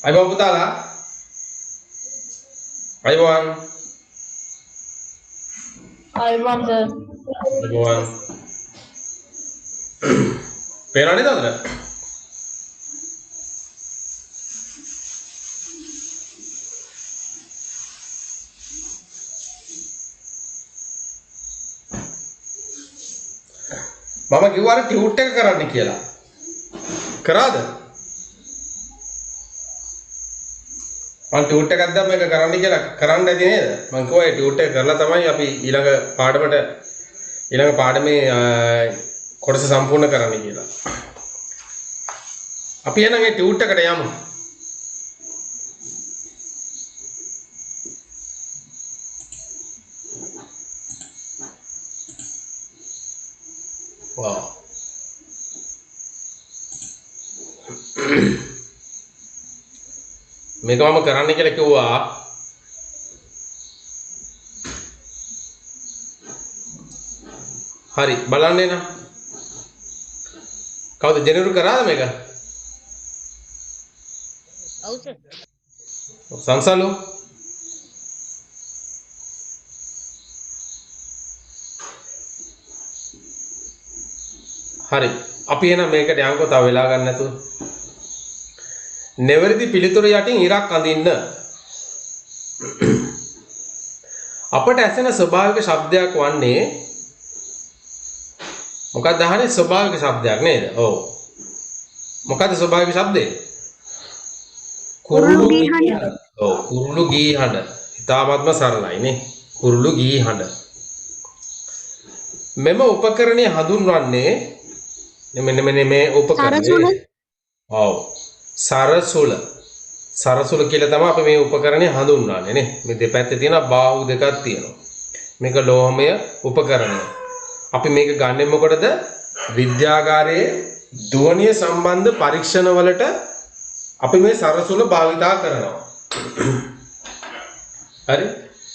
අයිබෝන් පුතාලා අයිබෝන් අයිබෝන් සර් අයිබෝන් පේනවද නේද අතන මම කිව්වා අර ටියුට් එක කරන්න කියලා කරාද මම ටියුට් එකක් දැම්ම මේක කරන්න කියලා කරන්න ඇති නේද මම කිව්වා ඒ ටියුට් එක කරලා තමයි අපි ඊළඟ පාඩමේ කොටස සම්පූර්ණ කරන්න කියලා අපි එහෙනම් ඒ ටියුට් එකට යමු වා මේක මම කරන්න කියලා කිව්වා හරි බලන්න එන කවුද ජෙනරු කරාද මේක ඔව් සර් සංසලු හරි අපි එහෙනම් මේකට යන්කෝ තව වෙලා ගන්න නැතුව නෙවරිදි පිළිතුර යටින් ඉරක් අඳින්න අපට ඇසෙන ස්වභාවික ශබ්දයක් වන්නේ මොකක්ද අහන්නේ ස්වභාවික ශබ්දයක් නේද? ඔව්. මොකක්ද ස්වභාවික ශබ්දේ? කුරුළු ගී හඬ. ඔව් කුරුළු ගී හඬ. ඉතාමත්ම සරලයි නේ. කුරුළු ගී හඬ. මෙම උපකරණය හඳුන්වන්නේ මෙන්න මේ උපකරණය. ඔව්. සරසුල කියලා තමයි අපි මේ උපකරණය හඳුන්වන්නේ නේ. මේ දෙපැත්තේ තියෙන බාහුව දෙකක් තියෙනවා. මේක ලෝහමය උපකරණය. අපි මේක ගන්නෙ මොකටද? විද්‍යාගාරයේ ධ්වනිය සම්බන්ධ පරීක්ෂණ වලට අපි මේ සරසුල භාවිතා කරනවා. හරි?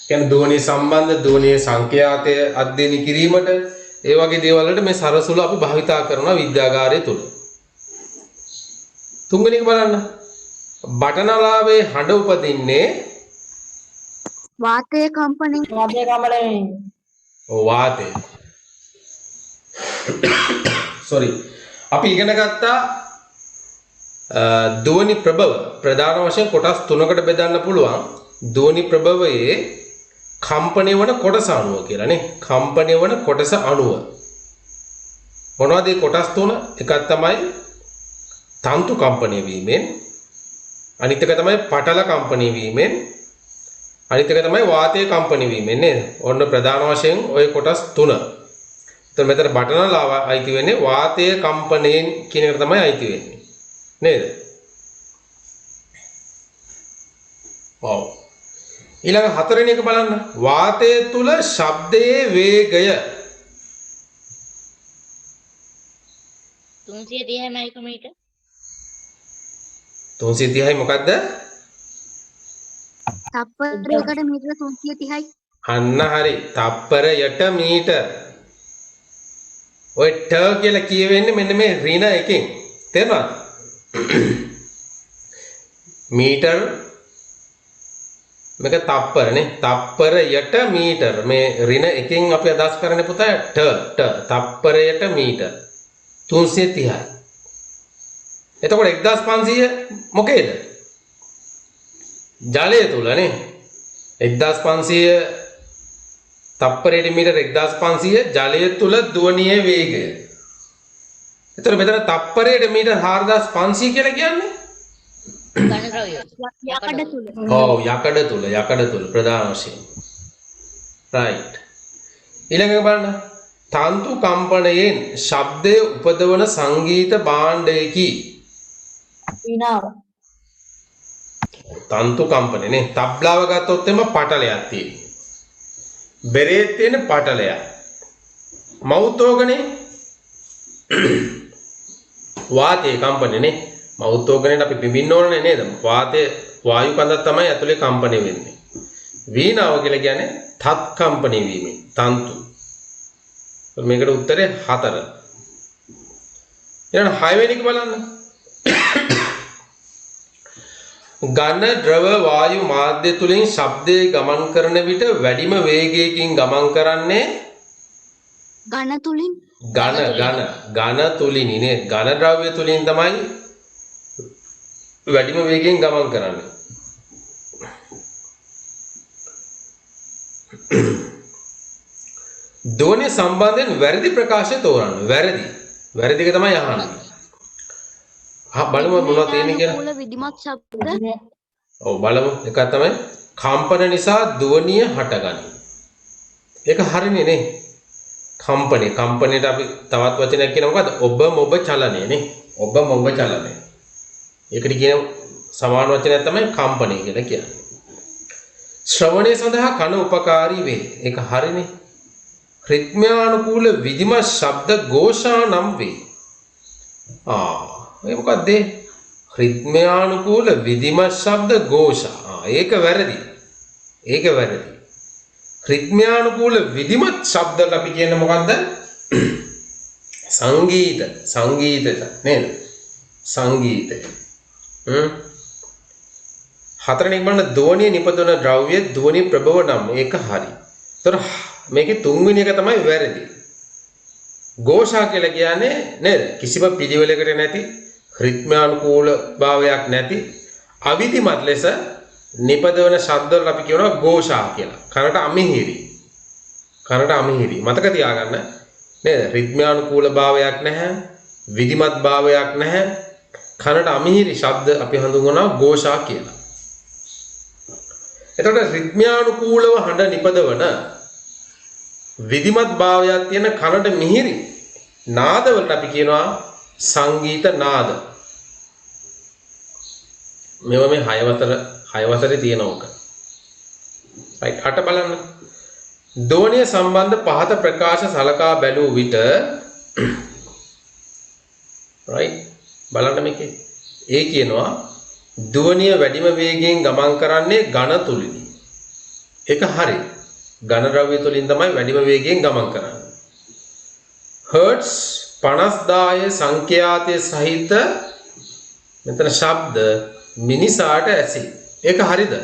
කියන්නේ ධ්වනිය සම්බන්ධ ධ්වනිය සංඛ්‍යාතය අධ්‍යයනය කිරීමට ඒ වගේ දේවල් වලට මේ සරසුල අපි භාවිතා කරනවා විද්‍යාගාරය තුල. තුන්වෙනි එක බලන්න. බටනලාවේ හඬ උපදින්නේ වාතයේ කම්පණය වාතය. sorry. අපි ඉගෙන ගත්තා ධ්වනි ප්‍රභව ප්‍රධාන වශයෙන් කොටස් තුනකට බෙදන්න පුළුවන්. ධ්වනි ප්‍රභවයේ කම්පණය වන කොටස අණුව කියලා නේ. කම්පණය වන කොටස අණුව. මොනවද මේ කොටස් තුන? එකක් තමයි තන්තු කම්පණය වීමෙන්, අනිත් එක තමයි පටල කම්පණය වීමෙන්, අනිත් එක තමයි වාතයේ කම්පණය වීමෙන් නේද? ඔන්න ප්‍රධාන වශයෙන් ওই කොටස් තුන. එතන මෙතන බටනලාව අයිති වෙන්නේ වාතයේ කම්පණයෙන් කියන එක තමයි අයිති වෙන්නේ. නේද? ඔව්. ඊළඟ හතරවෙනි එක බලන්න. වාතය තුල ශබ්දයේ වේගය 330 මයික්‍රෝමීටර් 330යි මොකද්ද? තප්පරයකට මීටර 330යි. අන්න හරි. තප්පරයට මීටර. ඔය ට කියලා කියවෙන්නේ මෙන්න මේ ඍණ එකෙන්. තේරුණාද? මීටර මේක තප්පරනේ. තප්පරයට මීටර. මේ ඍණ එකෙන් අපි අදහස් කරන්නේ පුතා ට තප්පරයට මීටර 330යි. එතකොට 1500 මොකේද? ජලය තුලනේ. 1500 තප්පරයට මීටර 1500 ජලය තුල ධ්වනියේ වේගය. එතකොට මෙතන තප්පරයට මීටර 4500 කියලා කියන්නේ ඝනද්‍රව්‍ය යකඩ තුල. ඔව් යකඩ තුල ප්‍රධාන වශයෙන්. රයිට්. ඊළඟ බලන්න. තන්තු කම්පණයෙන් ශබ්දය උපදවන සංගීත භාණ්ඩයකි. විනාව තන්තු කම්පණයනේ. තබ්ලාව ගත්තොත් එම පටලයක් තියෙනවා. බෙරේ තියෙන පටලයක්. මවුත් ඕගනේ වාතයේ කම්පණයනේ. මවුත් ඕගනේට අපි පිඹින්න ඕනේ නේද? වාතයේ වායු කඳක් තමයි ඇතුලේ කම්පණය වෙන්නේ. වීණාව කියලා කියන්නේ තත් කම්පණය වීමෙන් තන්තු. මේකට උත්තරේ 4. ඊළඟ 6 වෙනි එක බලන්න. ඝන ද්‍රව වායු මාධ්‍ය තුලින් ශබ්දයේ ගමන් කරන විට වැඩිම වේගයකින් ගමන් කරන්නේ ඝන තුලින් ඝන තුලින් නේ. ඝන ද්‍රව්‍ය තුලින් තමයි වැඩිම වේගයෙන් ගමන් කරන්නේ. ධ්වනිය සම්බන්ධයෙන් වැරදි ප්‍රකාශය තෝරන්න. වැරදි එක තමයි අහන්නේ. බලමු මොනවද තියෙන්නේ කියලා. කුල විධිමත් ශබ්ද ඔව් බලමු. එක තමයි කම්පන නිසා ධ්වනිය හටගන්නේ. ඒක හරිනේ නේ. කම්පණයට අපි තවත් වචනයක් කියන මොකද්ද? ඔබ මොබ චලනය නේ. ඔබ මොබ චලනය. ඒකට කියන සමාන වචනයක් තමයි කම්පණය කියලා කියන්නේ. ශ්‍රවණය සඳහා කන උපකාරී වේ. ඒක හරිනේ. රිද්මයානුකූල විධිමත් ශබ්ද ഘോഷා නම් වේ. ඒ මොකද්ද? රිද්මයානුකූල විධිමත් ශබ්ද ഘോഷා. ඒක වැරදි. රිද්මයානුකූල විධිමත් ශබ්ද අපි කියන්නේ මොකද්ද? සංගීත නේද? සංගීතය. හතරෙන් බලන්න ධ්වනිය නිපදවන ද්‍රව්‍ය ධ්වනි ප්‍රභව නම් ඒක හරි. ඒතර මේකේ තුන්වෙනි එක තමයි වැරදි. ഘോഷා කියලා කියන්නේ නේද? කිසිම පිළිවෙලකට නැති, රිද්මයානුකූල භාවයක් නැති, අවිධිමත් ලෙස නිපදවන ශබ්දවල අපි කියනවා ഘോഷා කියලා. කනට අමිහිරි. මතක තියාගන්න නේද? රිද්මයානුකූල භාවයක් නැහැ, විධිමත් භාවයක් නැහැ. කනට අමිහිරි ශබ්ද අපි හඳුන්වනවා ഘോഷා කියලා. එතකොට රිද්මයානුකූලව හඬ නිපදවන විධිමත් භාවයක් තියෙන කනට මිහිරි නාදවලට අපි කියනවා සංගීත නාද. මේවා මේ 6 වසරේ තියෙන ඕක. right 8 බලන්න. ධ්වනිය සම්බන්ධ පහත ප්‍රකාශ සලකා බැලූ විට right බලන්න මේකේ ඒ කියනවා ධ්වනිය වැඩිම වේගයෙන් ගමන් කරන්නේ ඝන තුලිනි. ඒක හරි. ඝන ද්‍රව්‍ය තුලින් තමයි වැඩිම වේගයෙන් ගමන් කරන්නේ. හර්ට්ස් 50000 සංඛ්‍යාතය සහිත මෙතන ශබ්ද මිනිසාට ඇසේ. ඒක හරිද?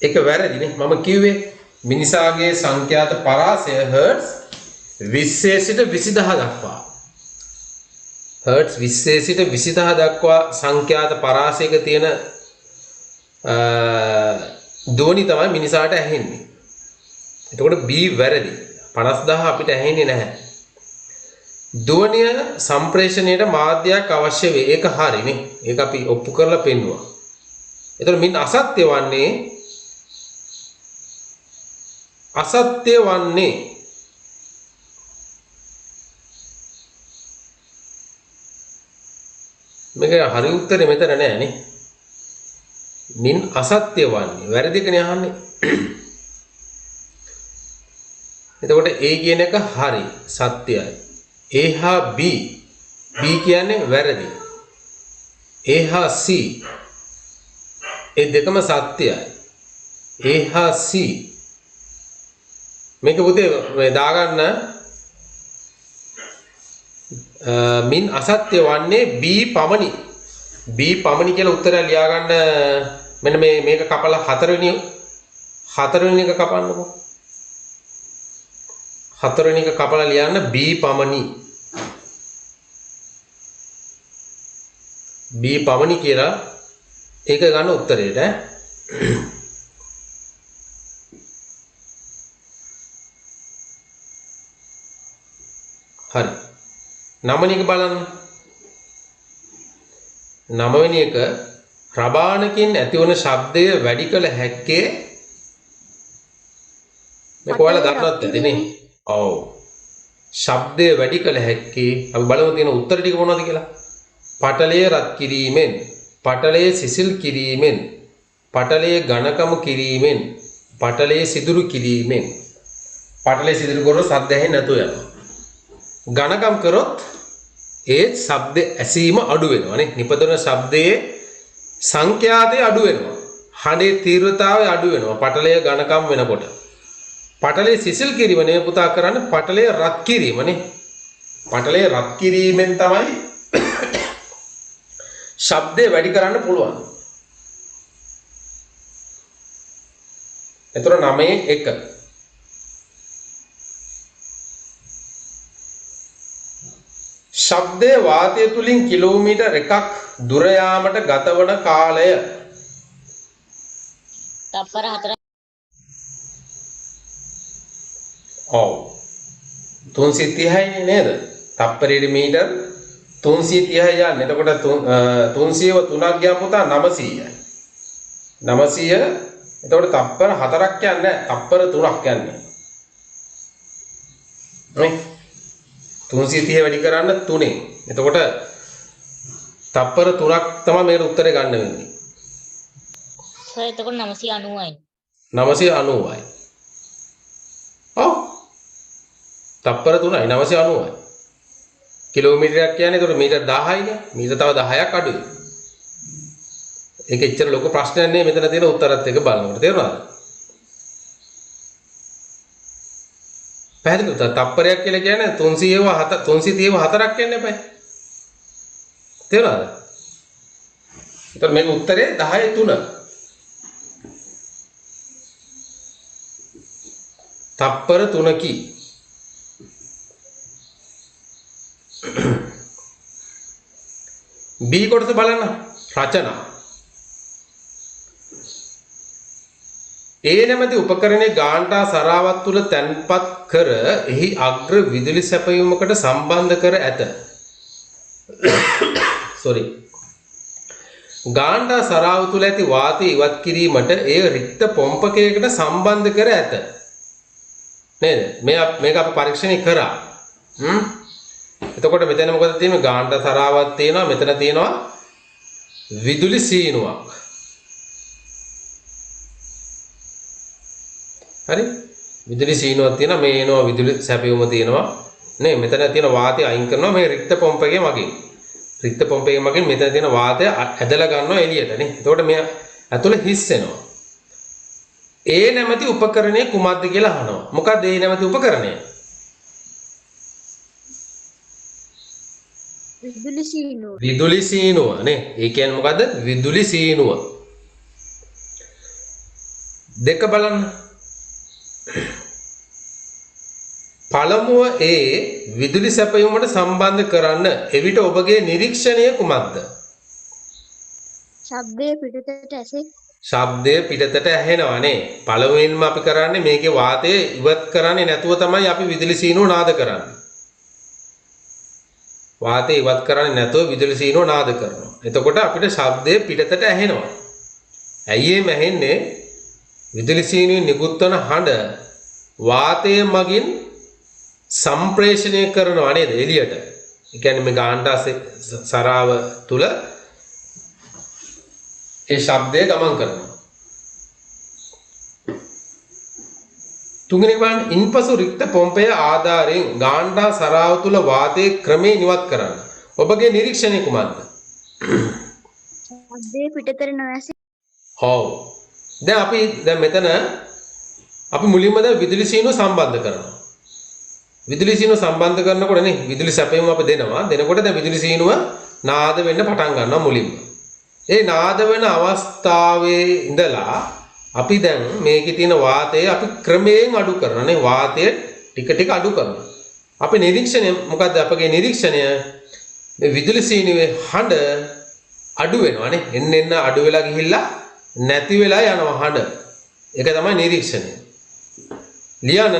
ඒක වැරදිනේ. මම කිව්වේ මිනිසාගේ සංඛ්‍යාත පරාසය හර්ට්ස් 20 සිට 20000 දක්වා. හර්ට්ස් 20 සිට 20000 දක්වා සංඛ්‍යාත පරාසයක තියෙන ධ්වනි තමයි මිනිසාට ඇහෙන්නේ. එතකොට B වැරදි. 50000 අපිට ඇහෙන්නේ නැහැ. ධ්වනිය සම්ප්‍රේෂණයට මාධ්‍යයක් අවශ්‍ය වේ. ඒක හරිනේ. ඒක අපි ඔප්පු කරලා පෙන්නුවා. එතකොට මින් අසත්‍ය වන්නේ මේක හරි උත්තරේ මෙතන නෑ නේ. මින් අසත්‍ය වන්නේ වැරදිකනේ අහන්නේ. එතකොට A කියන එක හරි සත්‍යයි. A හා B කියන්නේ වැරදි. A හා C ඒ දෙකම සත්‍යයි. A හා C මේක පුතේ මේ දාගන්න මින් අසත්‍ය වන්නේ B පමණි. B පමණි කියලා උත්තරය ලියා ගන්න. මෙන්න මේක කපලා හතරවෙනි එක කපන්නකො. හතරවෙනි එක කපලා ලියන්න B පමණි. B පමණි කියලා ඒක ගන්න උත්තරේට හරි. 9 වෙනි එක බලන්න. 9 වෙනි එක රබානකින් ඇතිවන ශබ්දය වැඩි කළ හැක්කේ මේක ඔයාලා දන්නවත් ඇතිනේ. ඔව්. ශබ්දය වැඩි කළ හැක්කේ අපි බලමු තියෙන උත්තර ටික මොනවද කියලා. පටලය රත් කිරීමෙන්, පටලය සිසිල් කිරීමෙන්, පටලය ඝනකම කිරීමෙන්, පටලය සිදුරු කිරීමෙන්. පටලය සිදුරු කරොත් ශබ්ද ඇහෙන්නේ නැතුව යනවා. ඝනකම් කරොත් ඒ ශබ්ද ඇසීම අඩු වෙනවා නේ. නිපදවන ශබ්දයේ සංඛ්‍යාතය අඩු වෙනවා. හඬේ තීව්‍රතාවය අඩු වෙනවා. පටලය ඝනකම් වෙනකොට. පටලය සිසිල් කිරීම නෙවෙයි පුතා කරන්නේ, පටලය රත් කිරීම නේ. පටලය රත් කිරීමෙන් තමයි ශබ්දේ වැඩි කරන්න පුළුවන්. එතකොට 9 1. ශබ්දයේ වාතය තුලින් කිලෝමීටර් 1ක් දුර යාමට ගතවන කාලය තප්පර 4. ඔව් 330යි නේද? තප්පරයට මීටර් 330යි යන්නේ. එතකොට 300ව 3ක් ගියාම පුතා 900යි. 900 එතකොට තප්පර 4ක් යන්නේ නැහැ. තප්පර 3ක් යන්නේ. නේ? 330 වැඩි කරන්න 3ෙන්. එතකොට තප්පර 3ක් තමයි මේකට උත්තරේ ගන්න වෙන්නේ. සර් එතකොට 990යි. 990යි. ඔව්. තප්පර 3යි 990යි. කිලෝමීටරයක් කියන්නේ එතකොට මීටර් 1000යිනේ. මීටර තව 10ක් අඩුයි. ඒක එච්චර ලොකු ප්‍රශ්නයක් නෙවෙයි මෙතන තියෙන උත්තරත් එක බලනකොට තේරුණාද? පැහැදිලිද? තප්පරයක් කියලා කියන්නේ 330ව 4ක් යන්න එපා. තේරුණාද? එතකොට මේක උත්තරේ 10 3. තප්පර 3කි. B කොටස බලන්න. රචනා. ඒ නැමැති උපකරණයේ ගාන්ටා සරාවත් තුල තැන්පත් කර එහි අග්‍ර විදුලි සැපයීමකට සම්බන්ධ කර ඇත. sorry. ගාන්ටා සරාව තුල ඇති වාතය ඉවත් කිරීමට එය රික්ත පොම්පකයකට සම්බන්ධ කර ඇත. නේද? මේක අපි පරීක්ෂණය කරා. එතකොට මෙතන මොකද තියෙන්නේ? ගාන්ටා සරාවක් තියෙනවා. මෙතන තියෙනවා විදුලි සීනුවක්. හරි? විදුලි සීනුවක් තියෙනවා. මේ එනවා විදුලි සැපයුම තියෙනවා. නේ මෙතන තියෙන වාතය අයින් කරනවා මේ රික්ත පොම්පකයේ මගින්. රික්ත පොම්පකයේ මගින් මෙතන තියෙන වාතය ඇදලා ගන්නවා එළියට නේ. එතකොට මේ ඇතුළේ හිස් වෙනවා. ඒ නැමැති උපකරණය කුමක්ද කියලා අහනවා. මොකක්ද ඒ නැමැති උපකරණය? විදුලි සීනුව. විදුලි සීනුව නේ. ඒ කියන්නේ මොකද්ද? විදුලි සීනුව. දෙක බලන්න. පළමුව ඒ විදුලි සැපයීමට සම්බන්ධ කරන්න එවිට ඔබගේ නිරීක්ෂණය කුමක්ද? ශබ්දය පිටතට ඇසේ. ශබ්දය පිටතට ඇහෙනවා නේ. පළමුවෙන්ම අපි කරන්නේ මේකේ වාතය ඉවත් කරන්නේ නැතුව තමයි අපි විදුලි සීනුව නාද කරන්නේ. වාතය ඉවත් කරන්නේ නැතුව විදුලි සීනුව නාද කරනවා. එතකොට අපිට ශබ්දය පිටතට ඇහෙනවා. ඇයි එම ඇහෙන්නේ? විදුලි සීනුවෙන් නිකුත් වන හඬ වාතය මගින් සම්ප්‍රේෂණය කරනවා නේද එළියට. ඒ කියන්නේ මේ ගාන්ටා සරාව තුල ඒ ශබ්දය ගමන් කරනවා. තුන්වෙනි බලන්න ඉන්පසු රික්ත පොම්පය ආධාරයෙන් ගාන්ටා සරාව තුල වාතයේ ක්‍රමයෙන් ඉවත් කරන්න. ඔබගේ නිරීක්ෂණය කුමක්ද? ශබ්දය පිටතට නොඇසේ. ඔව්. දැන් මෙතන අපි මුලින්ම දැන් විදුලි සීනුව සම්බන්ධ කරනවා. විදුලි සීනුව සම්බන්ධ කරනකොට නේ විදුලි සැපයීම අපි දෙනවා. දෙනකොට දැන් විදුලි සීනුව නාද වෙන්න පටන් ගන්නවා මුලින්ම. ඒ නාද වෙන අවස්ථාවේ ඉඳලා අපි දැන් මේකේ තියෙන වාතය අපි ක්‍රමයෙන් අඩු කරනවා නේ. වාතය ටික ටික අඩු කරනවා. අපේ නිරීක්ෂණය මොකද්ද? අපගේ නිරීක්ෂණය මේ විදුලි සීනුවේ හඬ අඩු වෙනවා නේ. එන්න අඩු වෙලා ගිහිල්ලා නැති වෙලා යනවා හඬ. ඒක තමයි නිරීක්ෂණය. ලියන්න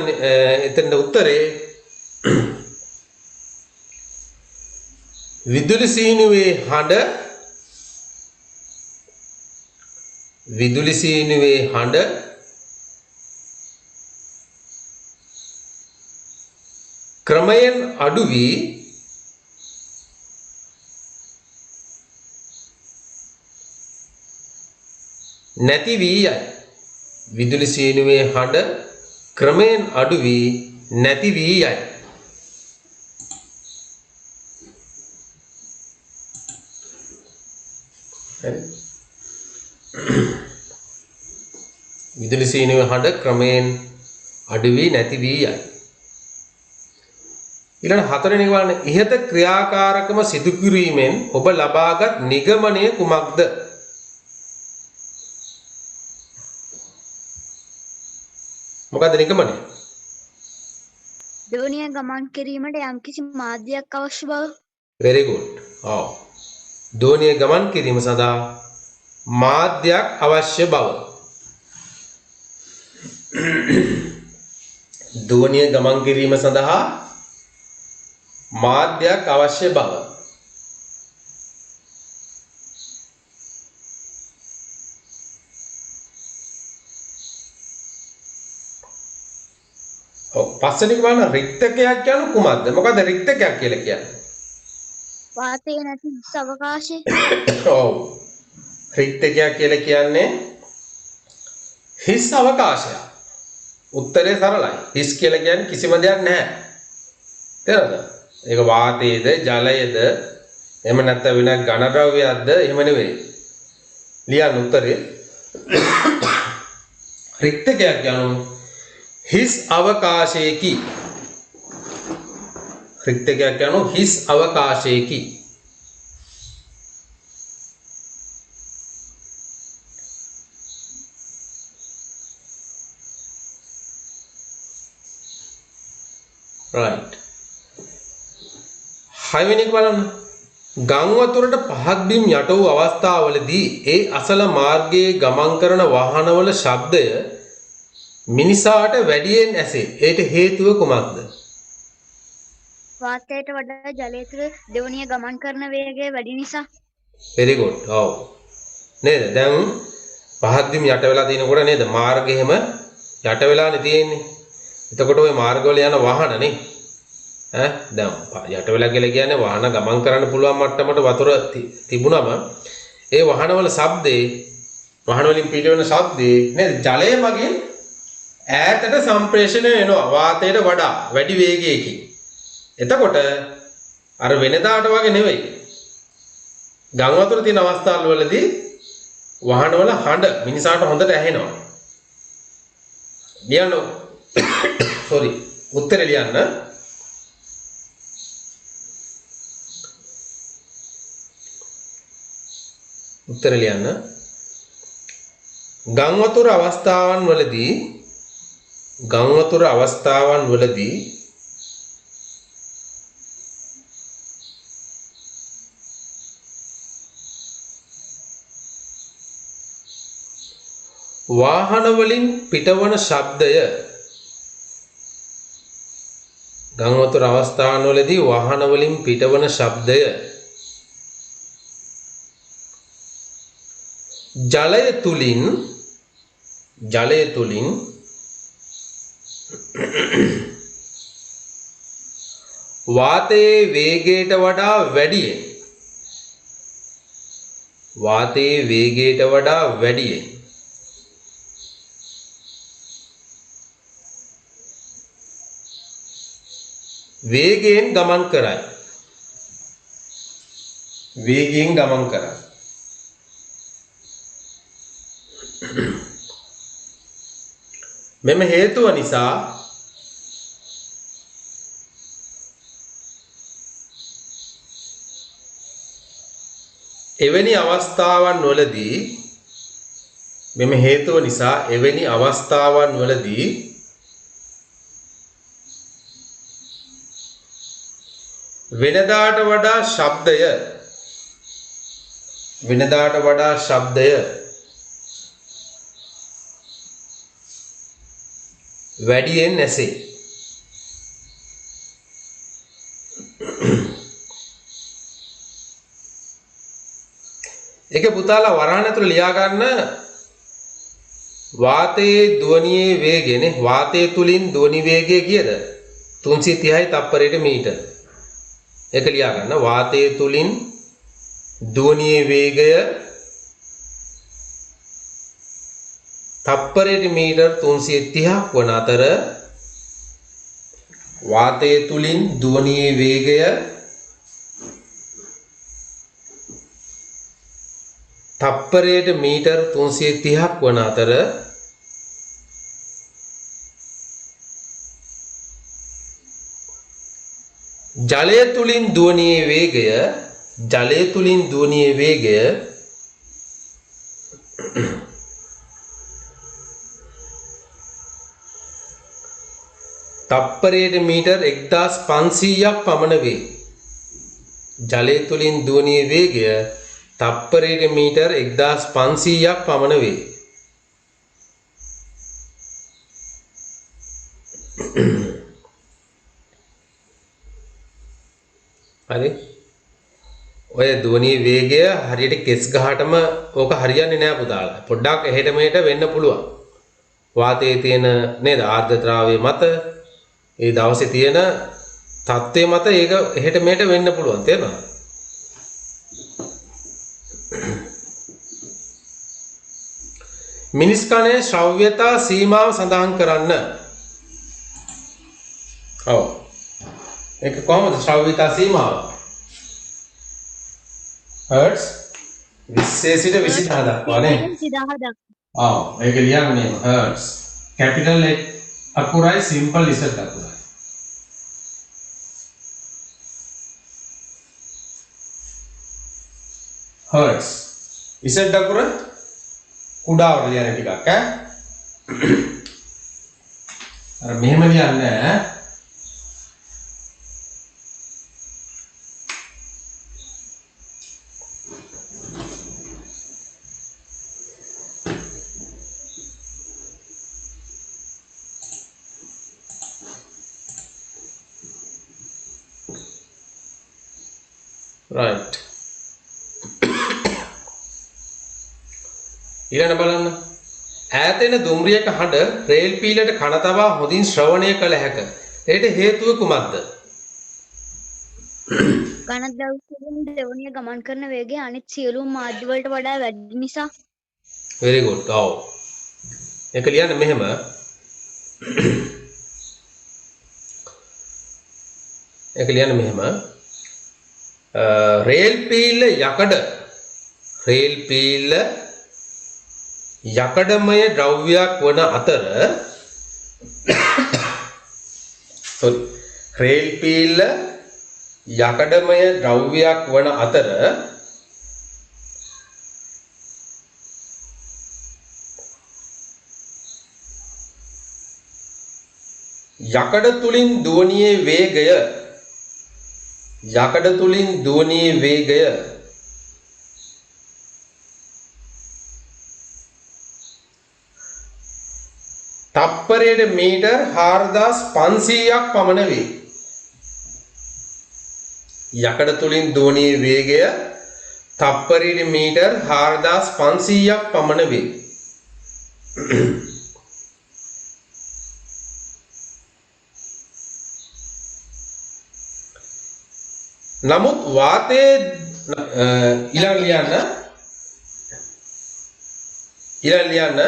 එතන උත්තරේ විදුලි සීනුවේ හඬ ක්‍රමයෙන් අඩු වී නැති වී යයි. විදුලි සීනුවේ හඬ ක්‍රමයෙන් අඩු වී නැති වී යයි. විදුලි සීනුවේ හඬ ක්‍රමයෙන් අඩු වී නැති වී යයි. ඊළඟ හතරවෙනි එක බලන්න. ඉහත ක්‍රියාකාරකම සිදු කිරීමෙන් ඔබ ලබාගත් නිගමනය කුමක්ද? මොකද්ද නිගමනය? දෝනිය ගමන් කිරීමට යම්කිසි මාධ්‍යයක් අවශ්‍ය බව. very good. ඔව්. දෝනිය ගමන් කිරීම සඳහා මාධ්‍යයක් අවශ්‍ය බව. දෝනිය ගමන් කිරීම සඳහා මාධ්‍යයක් අවශ්‍ය බව. ඔව් පස්වෙනි එක බලන්න රික්තකයක් කියන්නේ කුමක්ද? මොකද්ද රික්තකයක් කියලා කියන්නේ? වාතය නැති හිස් අවකාශය. ඔව්. රික්තකයක් කියලා කියන්නේ හිස් අවකාශයක්. උත්තරේ සරලයි. හිස් කියලා කියන්නේ කිසිම දෙයක් නැහැ. තේරෙනවද? ඒක වාතයේද, ජලයේද, එහෙම නැත්නම් වෙන ඝන ද්‍රව්‍යයක්ද? එහෙම නෙවෙයි. ලියන්න උත්තරේ. රික්තකයක් කියන්නේ හිස් අවකාශයේකි. රික්තකයක් කියන්නේ හිස් අවකාශයේකි. right. හයවෙනි එක බලන්න. ගම් වතුරට පහත් බිම් යට වූ අවස්ථාවලදී ඒ අසල මාර්ගයේ ගමන් කරන වාහනවල ශබ්දය මිනිසාට වැඩියෙන් ඇසේ. ඒට හේතුව කුමක්ද? වාතයට වඩා ජලය තුළ දෝනිය ගමන් කරන වේගය වැඩි නිසා. very good. ඔව්. නේද? දැන් පහත් බිම් යට වෙලා තිනකොට නේද මාර්ගෙම යට වෙලානේ තියෙන්නේ. එතකොට ওই මාර්ගවල යන වාහනනේ දැන් යට වෙලා කියලා කියන්නේ වාහන ගමන් කරන්න පුළුවන් මට්ටමට වතුර තිබුණම ඒ වාහනවල ශබ්දේ වාහන වලින් පිට වෙන ශබ්දේ නේද ජලය මගින් ඈතට සම්ප්‍රේෂණය වෙනවා වාතයට වඩා වැඩි වේගයකින්. එතකොට අර වෙනදාට වගේ නෙවෙයි. ගම් වතුර තියෙන අවස්ථාවල වලදී වාහනවල හඬ මිනිසාට හොඳට ඇහෙනවා. ලියන්න sorry උත්තරේ ලියන්න. උත්තර ලියන්න. ගම් වතුර අවස්ථාවන් වලදී වාහන වලින් පිටවන ශබ්දය ගම් වතුර අවස්ථාවන් වලදී වාහන වලින් පිටවන ශබ්දය ජලය තුලින් වාතයේ වේගයට වඩා වැඩියෙන් වේගයෙන් ගමන් කරයි. මෙම හේතුව නිසා එවැනි අවස්ථාවන් වලදී වෙනදාට වඩා ශබ්දය වැඩියෙන් ඇසේ. ඒක පුතාලා වරහන් ඇතුළේ ලියා ගන්න වාතයේ ධ්වනියේ වේගයනේ වාතය තුලින් ධ්වනි වේගය කීයද 330යි තප්පරයට මීටර. ඒක ලියා ගන්න වාතය තුලින් ධ්වනියේ වේගය තප්පරයට මීටර 330ක් වන අතර වාතය තුලින් ධ්වනියේ වේගය තප්පරයට මීටර 330ක් වන අතර ජලය තුලින් දුවනියේ වේගය ජලය තුලින් දුවනියේ වේගය තප්පරයට මීටර් 1500ක් පමණ වේ. ජලය තුලින් දුවනියේ වේගය තප්පරයට මීටර් 1500ක් පමණ වේ. හරි. ඔය ධ්වනි වේගය හරියට කෙස් ගහටම ඕක හරියන්නේ නෑ පුතාලා. පොඩ්ඩක් එහෙට මෙහෙට වෙන්න පුළුවන්. වාතයේ තියෙන නේද ආර්ද්‍රතාවයේ මත ඒ දවසේ තියෙන තත්ත්වයේ මත ඒක එහෙට මෙහෙට වෙන්න පුළුවන්. තේරෙනවද? මිනිස් කනේ ශ්‍රව්‍යතා සීමාව සඳහන් කරන්න. ඔව්. ඒක කොහොමද ශ්‍රව්‍යතා සීමාව? හර්ට්ස් 20 සිට 26 දක්වා නේ. 1000 දක්වා. ඔව්. ඒක ලියන්න මේ හර්ට්ස්. කැපිටල් අකුරයි සිම්පල් ඉසට් අකුරයි. හර්ට්ස්. ඉසට් අකුර කුඩාවට ලියන්න ටිකක් ඈ. අර මෙහෙම ලියන්නේ ඈ. right ඊළඟ බලන්න ඈතෙන දුම්රියක හඬ රේල් පීලට කන තබා හොඳින් ශ්‍රවණය කළ හැක. ඒට හේතුව කුමක්ද? ගණද්‍රව්‍යයෙන් දෙවනිය ගමන් කරන වේගය අනිත් සියලුම මාධ්‍ය වලට වඩා වැඩි නිසා. very good. ඔව්. ඒක ලියන්න මෙහෙම. ඒක ලියන්න මෙහෙම. රේල් පීල යකඩමය ද්‍රව්‍යයක් වන අතර රේල් පීල යකඩමය ද්‍රව්‍යයක් වන අතර යකඩ තුලින් දුවනියේ වේගය තප්පරයට මීටර් 4500ක් පමණ වේ. යකඩ තුලින් දුවනියේ වේගය තප්පරයට මීටර් 4500ක් පමණ වේ. නමුත් වාතයේ ඊළඟ ලියන්න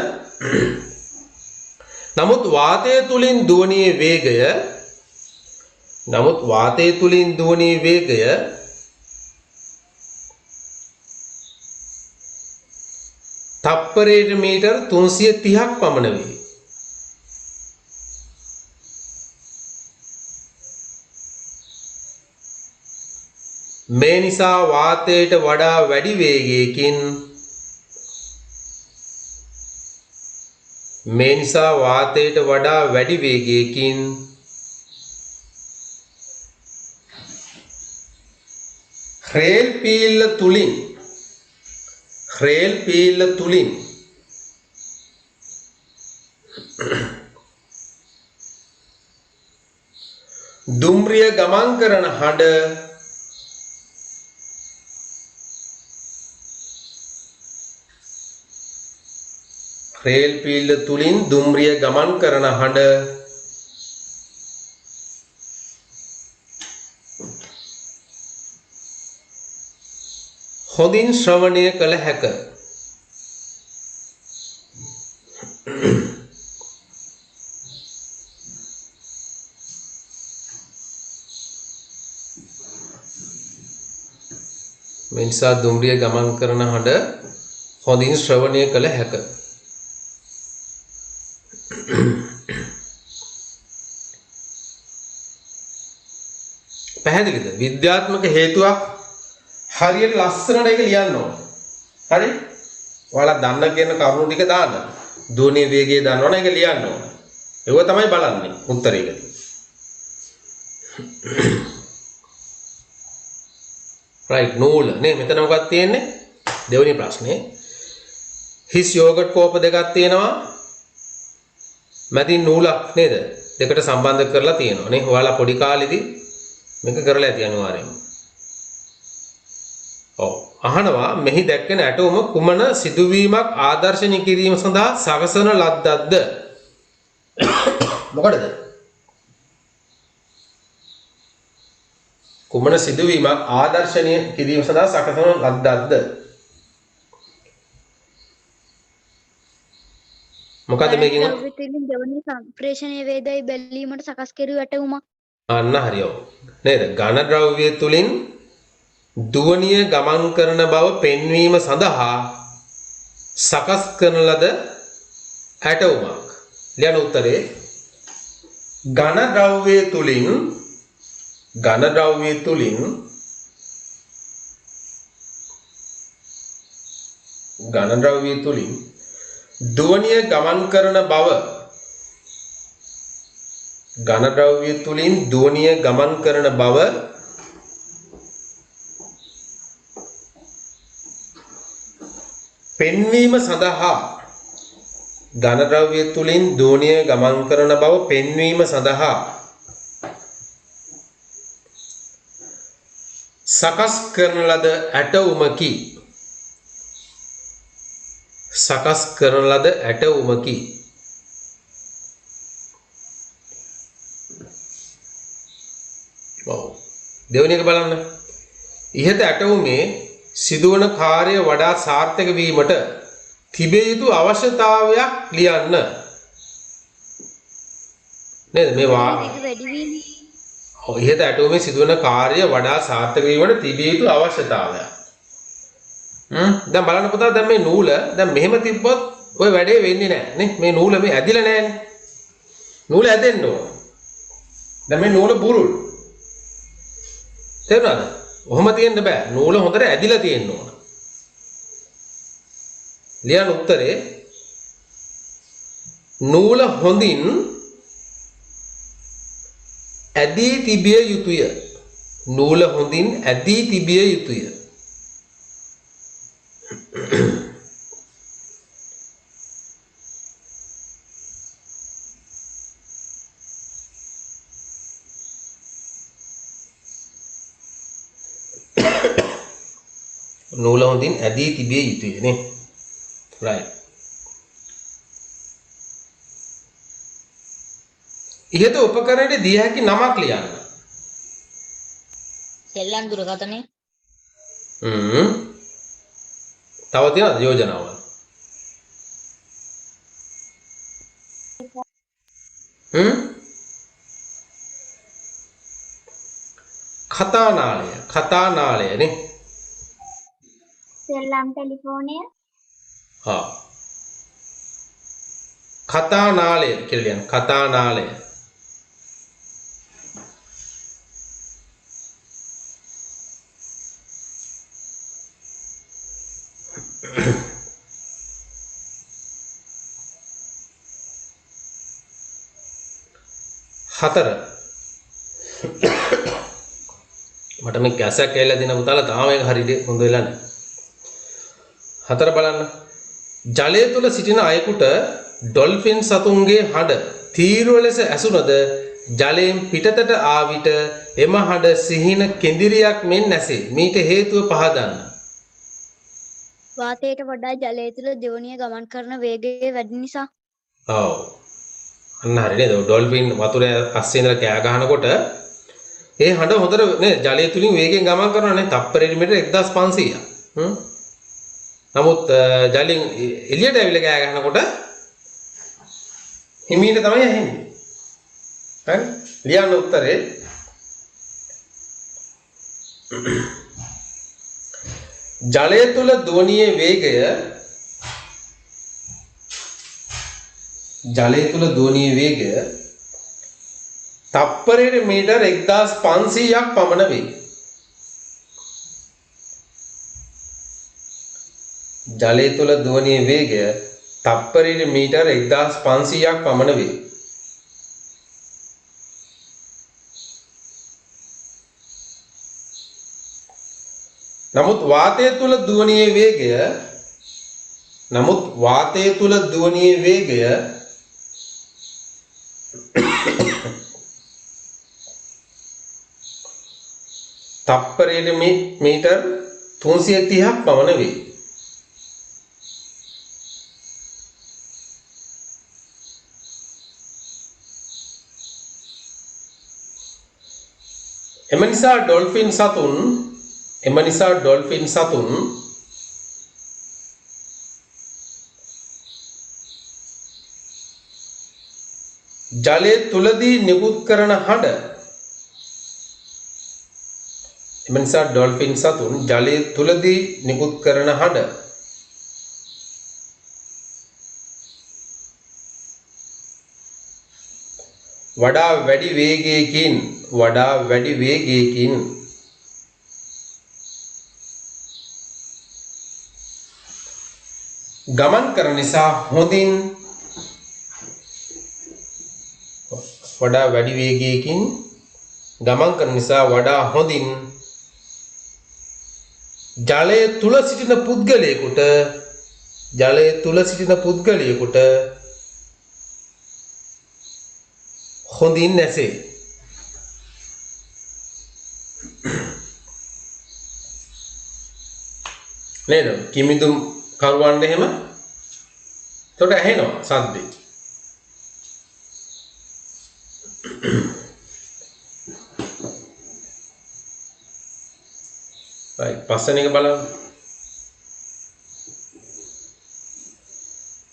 නමුත් වාතය තුලින් දුවනියේ වේගය තප්පරයට මීටර් 330ක් පමණ වේ. මේ නිසා වාතයට වඩා වැඩි වේගයකින් රේල් පීල්ල තුලින් දුම්රිය ගමන් කරන හඬ රේල් පීල්ල තුලින් දුම්රිය ගමන් කරන හඬ හොඳින් ශ්‍රවණය කළ හැක. මේ නිසා දුම්රිය ගමන් කරන හඬ හොඳින් ශ්‍රවණය කළ හැක. පැහැදිලිද? විද්‍යාත්මක හේතුවක් හරියට ලස්සනට ඒක ලියන්න ඕන. හරි? ඔයාලා දන්න කියන කරුණු ටික දාන්න. ධ්වනි වේගය දන්නවනේ ඒක ලියන්න ඕන. ඒක තමයි බලන්නේ උත්තරේකදී. right නූල නේ මෙතන මොකක්ද තියෙන්නේ? දෙවෙනි ප්‍රශ්නේ. හිස් යෝගට් කෝප දෙකක් තියෙනවා. මැදින් නූලක් නේද? දෙකට සම්බන්ධ කරලා තියෙනවා නේ. ඔයාලා පොඩි කාලෙදී මේක කරලා ඇති අනිවාර්යයෙන්ම. ඔව්. අහනවා මෙහි දැක්වෙන ඇටෝම කුමන සිදුවීමක් ආදර්ශනීය කිරීම සඳහා සකසන ලද්දක්ද? මොකටද? කුමන සිදුවීමක් ආදර්ශනීය කිරීම සඳහා සකසන ලද්දක්ද? මොකද මේකෙන් ද්‍රව්‍යතුලින් දෙවනි සම්ප්‍රේෂණයේ වේගය බැලීමට සකස් කෙරෙන වැටුමක්. අන්න හරියව. නේද? ඝන ද්‍රව්‍ය තුලින් දුවනිය ගමන් කරන බව පෙන්වීම සඳහා සකස් කරන ලද ඇටෝමක්. ලියන උත්තරේ ඝන ද්‍රව්‍ය තුලින් දුවනිය ගමන් කරන බව පෙන්වීම සඳහා ඝන ද්‍රව්‍ය තුලින් දුවනිය ගමන් කරන බව පෙන්වීම සඳහා සකස් කරන ලද ඇටෝමකි. ඔව්. දෙවෙනි එක බලන්න. ඉහත ඇටෝමේ සිදුවන කාර්ය වඩා සාර්ථක වීමට තිබිය යුතු අවශ්‍යතාවයක් ලියන්න. නේද? මේ වැඩි වීම. ඔව් ඉහත ඇටෝමේ සිදුවන කාර්ය වඩා සාර්ථක වීමට තිබිය යුතු අවශ්‍යතාවයක්. දැන් බලන්න පුතා දැන් මේ නූල දැන් මෙහෙම තිබ්බොත් ඔය වැඩේ වෙන්නේ නැහැ නේ. මේ නූල මේ ඇදිලා නැහැනේ. නූල ඇදෙන්න ඕන. දැන් මේ නූල බුරුල්. තේරුණාද? ඔහොම තියෙන්න බෑ. නූල හොඳට ඇදිලා තියෙන්න ඕන. ලියන උත්තරේ නූල හොඳින් ඇදී තිබිය යුතුය. නූල හොඳින් ඇදී තිබිය යුතුය නේ. right. ඉහත උපකරණයට දිය හැකි නමක් ලියන්න. සෙල්ලම් දුරකථනය. තව තියෙනවද යෝජනාවල්? කතානාලය නේ. සෙල්ලම් ටෙලිෆෝනය. කතානාලය කියලා ලියන්න. කතානාලය. හතර මට මේ කැසක් ඇවිල්ලා දින පුතාලා තාම ඒක හරියට හොඳ වෙලා නැහැ. හතර බලන්න. ජලය තුල සිටින අයෙකුට ඩොල්ෆින් සතුන්ගේ හඬ තීව්‍ර ලෙස ඇසුනද ජලයෙන් පිටතට ආ විට එම හඬ සිහින කෙඳිරියක් මෙන් නැසේ. මීට හේතුව පහදන්න. වාතයට වඩා ජලය තුළ දියුණිය ගමන් කරන වේගය වැඩි නිසා. ඔව්. අන්න හරි නේද? ඩොල්ෆින් වතුරේ අස්සේ ඉඳලා කෑ ගහනකොට ඒ හඬ හොඳට නේ ජලය තුලින් වේගයෙන් ගමන් කරනවානේ. තප්පරෙට මීටර 1500ක්. නමුත් ජලයෙන් එළියට ඇවිල්ලා කෑ ගහනකොට හිමීට තමයි ඇහෙන්නේ. හරි? ලියන්න උත්තරේ ජලය තුල ධ්වනියේ වේගය තප්පරයට මීටර් 1500ක් පමණ වේ. ජලය තුල ධ්වනියේ වේගය තප්පරයට මීටර් 1500ක් පමණ වේ. නමුත් වාතය තුල ධ්වනියේ වේගය තප්පරයට මීටර් 330ක් පමණ වේ. එම නිසා ඩොල්ෆින් සතුන් ජලය තුලදී නිකුත් කරන හඬ වඩා වැඩි වේගයකින් ගමන් කරන නිසා හොඳින් ජලය තුල සිටින පුද්ගලයෙකුට හොඳින් නැසේ. නේද? කිමිදුම් කරුවන්ට එහෙම එතකොට ඇහෙනවා සද්දේ. right පස්වෙනි එක බලන්න.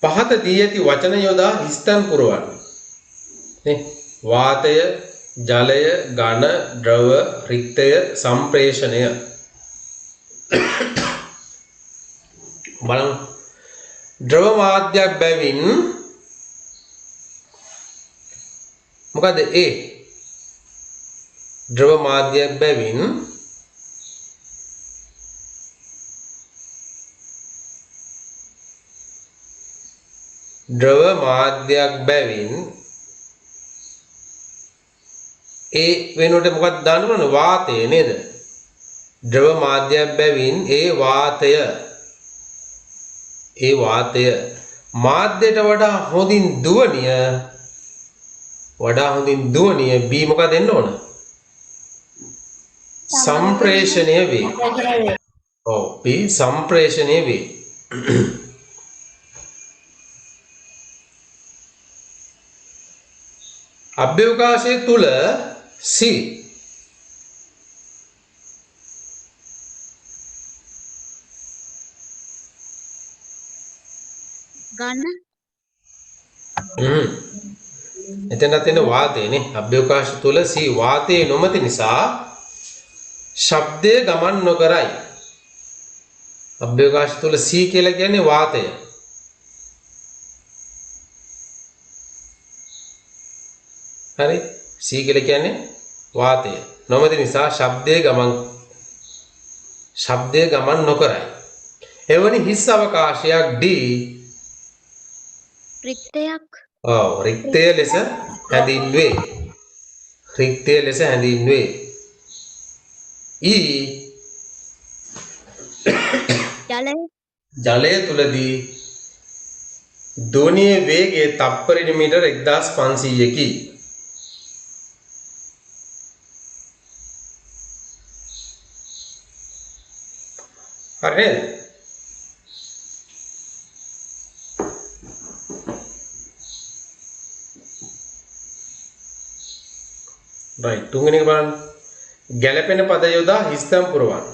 පහත දී ඇති වචන යොදා හිස්තන් පුරවන්න. නේ? වාතය, ජලය, ඝන, ද්‍රව, රික්තය, සම්ප්‍රේෂණය. බලන්න. ද්‍රව මාධ්‍යයක් බැවින් මොකද ඒ? ද්‍රව මාධ්‍යයක් බැවින් ඒ වෙනුවට මොකක්ද දාන්න ඕන? වාතය නේද? ද්‍රව මාධ්‍යයක් බැවින් ඒ වාතය මාධ්‍යයට වඩා හොඳින් ධ්වනිය B මොකක්ද දෙන්න ඕන? සම්ප්‍රේෂණය වේ. ඔව් B සම්ප්‍රේෂණය වේ. අභ්‍යවකාශය තුල C ගන්න එතන තියෙන වාතයනේ. අභ්‍යවකාශය තුල C වාතයේ නොමැති නිසා ශබ්දය ගමන් නොකරයි. අභ්‍යවකාශය තුල C කියලා කියන්නේ වාතය. හරි? C කියලා කියන්නේ වාතය. නොමැති නිසා ශබ්දය ගමන් නොකරයි. එවැනි හිස් අවකාශයක් D රික්තයක් රික්තය ලෙස හැඳින්වේ. E ජලය තුලදී ධ්වනියේ වේගය තප්පරයට මීටර 1500කි. හරි නේද? right තුන්වෙනි එක බලන්න. ගැළපෙන පද යොදා හිස්තම් පුරවන්න.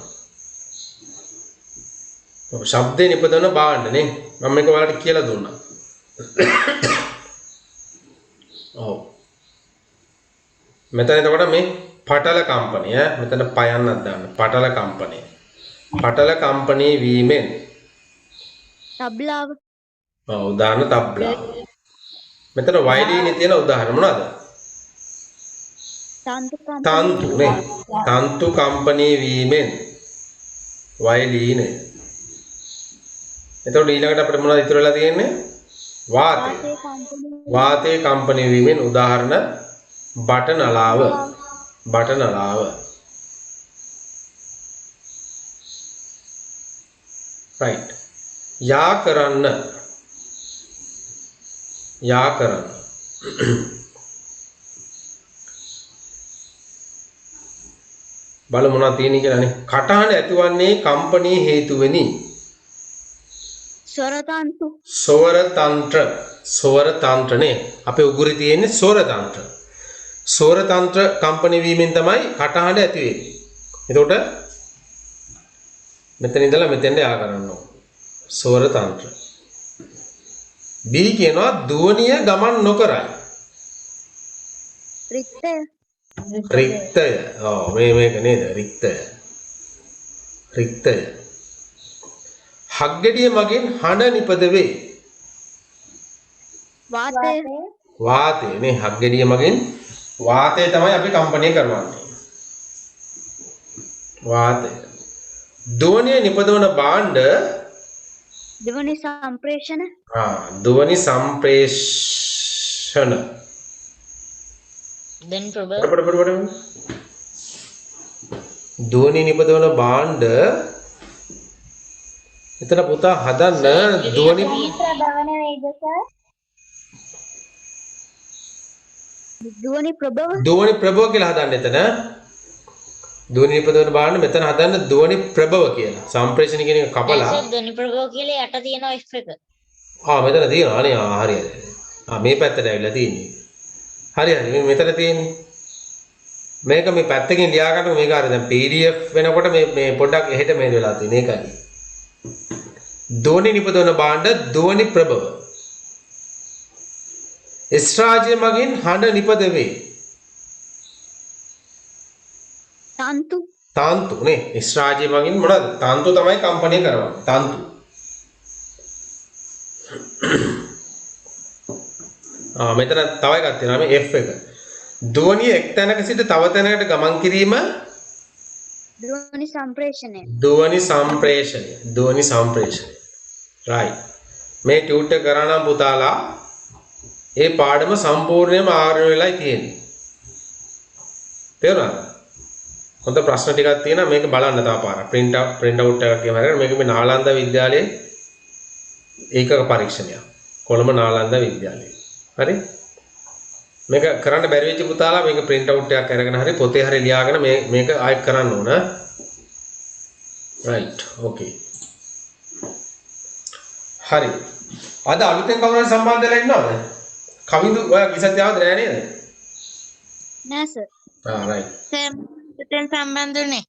ඔව් ශබ්දේ නිපදවන බාන්න නේ. මම මේක ඔයාලට කියලා දුන්නා. ඔව්. මෙතන එතකොට මේ පටල කම්පනය මෙතන පයන්නක් දාන්න. පටල කම්පනී වීමෙන් තබ්ලාව උදාහරණ තබ්ලාව. මෙතන වයලීනේ තියෙන උදාහරණ මොනවාද? තන්තු නේ. තන්තු කම්පණය වීමෙන් වයලීනය. එතකොට ඊළඟට අපිට මොනවද ඉතුරු වෙලා තියෙන්නේ? වාතය. වාතයේ කම්පණය වීමෙන් උදාහරණ බටනලාව. බටනලාව. right. යා කරන්න. යා කරන්න. බලමු මොනවද තියෙන්නේ කියලානේ. කටහඬ ඇතිවන්නේ කම්පණයේ හේතුවෙනි. ස්වරතන්තු. ස්වර තන්ත්‍ර. ස්වර තන්ත්‍රනේ. අපේ උගුරේ තියෙන්නේ ස්වර තන්ත්‍ර. ස්වර තන්ත්‍ර කම්පණය වීමෙන් තමයි කටහඬ ඇති වෙන්නේ. එතකොට මෙතන ඉඳලා මෙතෙන්ට යා කරන්න ඕන. ස්වර තන්ත්‍ර. බී කියනවා ධ්වනිය ගමන් නොකරයි. රික්තය. රික්තය. ඔව් මේක නේද? රික්තය. රික්තය. හග්ගඩිය මගින් හඬ නිපද වේ. වාතය. වාතය නේ. හග්ගඩිය මගින් වාතය තමයි අපි කම්පණය කරවන්නේ. වාතය. ධ්වනිය නිපදවන භාණ්ඩ ධ්වනි සම්ප්‍රේෂණ. ධ්වනි සම්ප්‍රේෂණ. ධ්වනි ප්‍රභව ධ්වනි නිපදවන භාණ්ඩ එතන පුතා හදන්න ධ්වනි ප්‍රභව නෙවෙයිද සර්? ධ්වනි ප්‍රභව. ධ්වනි ප්‍රභව කියලා හදන්න එතන. ධ්වනි නිපදවන භාණ්ඩ මෙතන හදන්න ධ්වනි ප්‍රභව කියලා. සම්ප්‍රේෂණ කියන එක කපලා. ධ්වනි ප්‍රභව කියලා යට තියෙනවා F එක. මෙතන තියෙනවා නේ. හරි. මේ පැත්තට ඇවිල්ලා තියෙන්නේ. හරි මේ මෙතන තියෙන්නේ. මේක මේ පැත්තකින් ලියා ගන්න මේක හරි දැන් PDF වෙනකොට මේ පොඩ්ඩක් එහෙට මේ වෙලා තියෙන එකයි. ධ්වනි නිපදවන භාණ්ඩ ධ්වනි ප්‍රභව. එස්රාජ්‍ය මගින් හඬ නිපද වේ. තන්තු. තන්තු නේ. එස්රාජ්‍ය මගින් මොනවද? තන්තු තමයි කම්පණය කරවන්නේ. තන්තු. මෙතන තව එකක් තියෙනවා මේ F එක. ධ්වනිය එක් තැනක සිට තව තැනකට ගමන් කිරීම ධ්වනි සම්ප්‍රේෂණය. ධ්වනි සම්ප්‍රේෂණය. ධ්වනි සම්ප්‍රේෂණය. right. මේ ටියුට් එක කරා නම් පුතාලා ඒ පාඩම සම්පූර්ණයෙන්ම ආවරණය වෙලා තියෙන්නේ. තේරුණාද? හොඳ ප්‍රශ්න ටිකක් තියෙනවා මේක බලන්න තව පාරක්. print out එකක් එහෙම අරගෙන මේක මේ නාලන්දා විද්‍යාලයේ ඒකක පරීක්ෂණයක්. කොළඹ නාලන්දා විද්‍යාලයේ. හරි? මේක කරන්න බැරි වෙච්ච පුතාලා මේක print out එකක් අරගෙන හරි පොතේ හරි ලියාගෙන මේක ආයෙත් කරන්න ඕන. right. okay. හරි. අද අලුතෙන් කවුරු හරි සම්බන්ධ වෙලා ඉන්නවද? කවිඳු ඔයා කිසත් යාවද නෑ නේද? නෑ සර්. right. දැන් සම්බන්ධුනේ.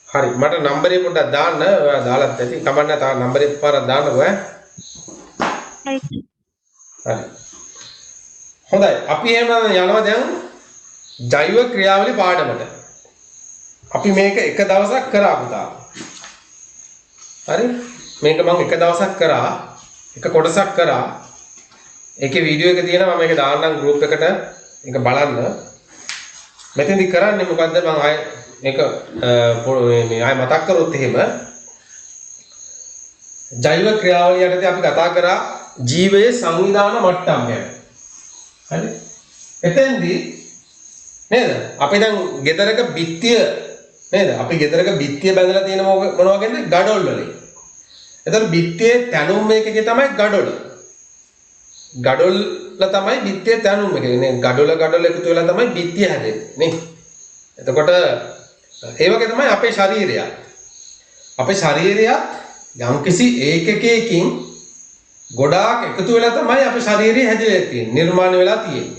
හරි මට නම්බරේ පොඩ්ඩක් දාන්න. ඔයා දාලත් ඇති. කමන්න තා නම්බරේ පාරක් දාන්නකෝ ඈ. හරි. හොඳයි. අපි එහෙනම් යනවා දැන් ජෛව ක්‍රියාවලිය පාඩමට. අපි මේක එක දවසක් කරා පුතා. හරි? මේක මම එක දවසක් කරා. එක කොටසක් කරා. ඒකේ වීඩියෝ එක තියෙනවා මම මේක දාන්නම් group එකට. ඒක බලන්න. මෙතෙන්දි කරන්නේ මොකද්ද මම ආයෙ මේක මේ ආයෙ මතක් කරොත් එහෙම ජෛව ක්‍රියාවලිය යටතේ අපි කතා කරා ජීවයේ සංවිධාන මට්ටම් ගැන. හරි? එතෙන්දී නේද? අපි දැන් ගෙදරක බිත්තිය නේද? අපි ගෙදරක බිත්තිය බැඳලා තියෙන මොනවා කියන්නේ? ගඩොල් වලින්. එතකොට බිත්තියේ තැනුම් මේකේ තමයි ගඩොල. ගඩොල් තමයි බිත්තියේ තැනුම් එක. නේ ගඩොල එකතු වෙලා තමයි බිත්තිය හැදෙන්නේ නේ. එතකොට ඒ වගේ තමයි අපේ ශරීරයත්. අපේ ශරීරයත් යම්කිසි ඒකකයකින් ගොඩාක් එකතු වෙලා තමයි අපේ ශරීරය හැදිලා තියෙන්නේ. නිර්මාණය වෙලා තියෙන්නේ.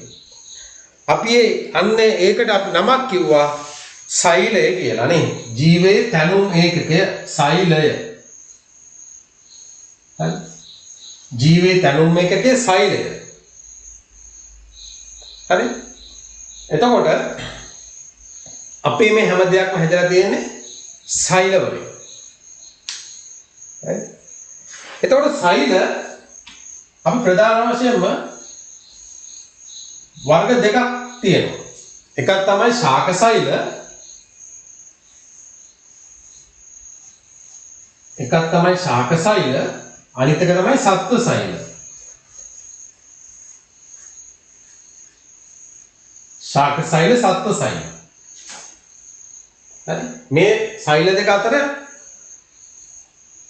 අපි අන්නේ ඒකට අපි නමක් කිව්වා සෛලය කියලා නේ. ජීවයේ තැනුම් ඒකකය සෛලය. හරි? ජීවයේ තැනුම් ඒකකය සෛලය. හරි? එතකොට අපේ මේ හැම දෙයක්ම හැදලා තියෙන්නේ සෛල වලින්. හරි? එතකොට සෛල අපි ප්‍රධාන වශයෙන්ම වර්ග දෙකක් තියෙනවා. එකක් තමයි ශාක සෛල, එකක් තමයි ශාක සෛල, අනිත් එක තමයි සත්ව සෛල. ශාක සෛල, සත්ව සෛල. හරි. මේ සෛල දෙක අතර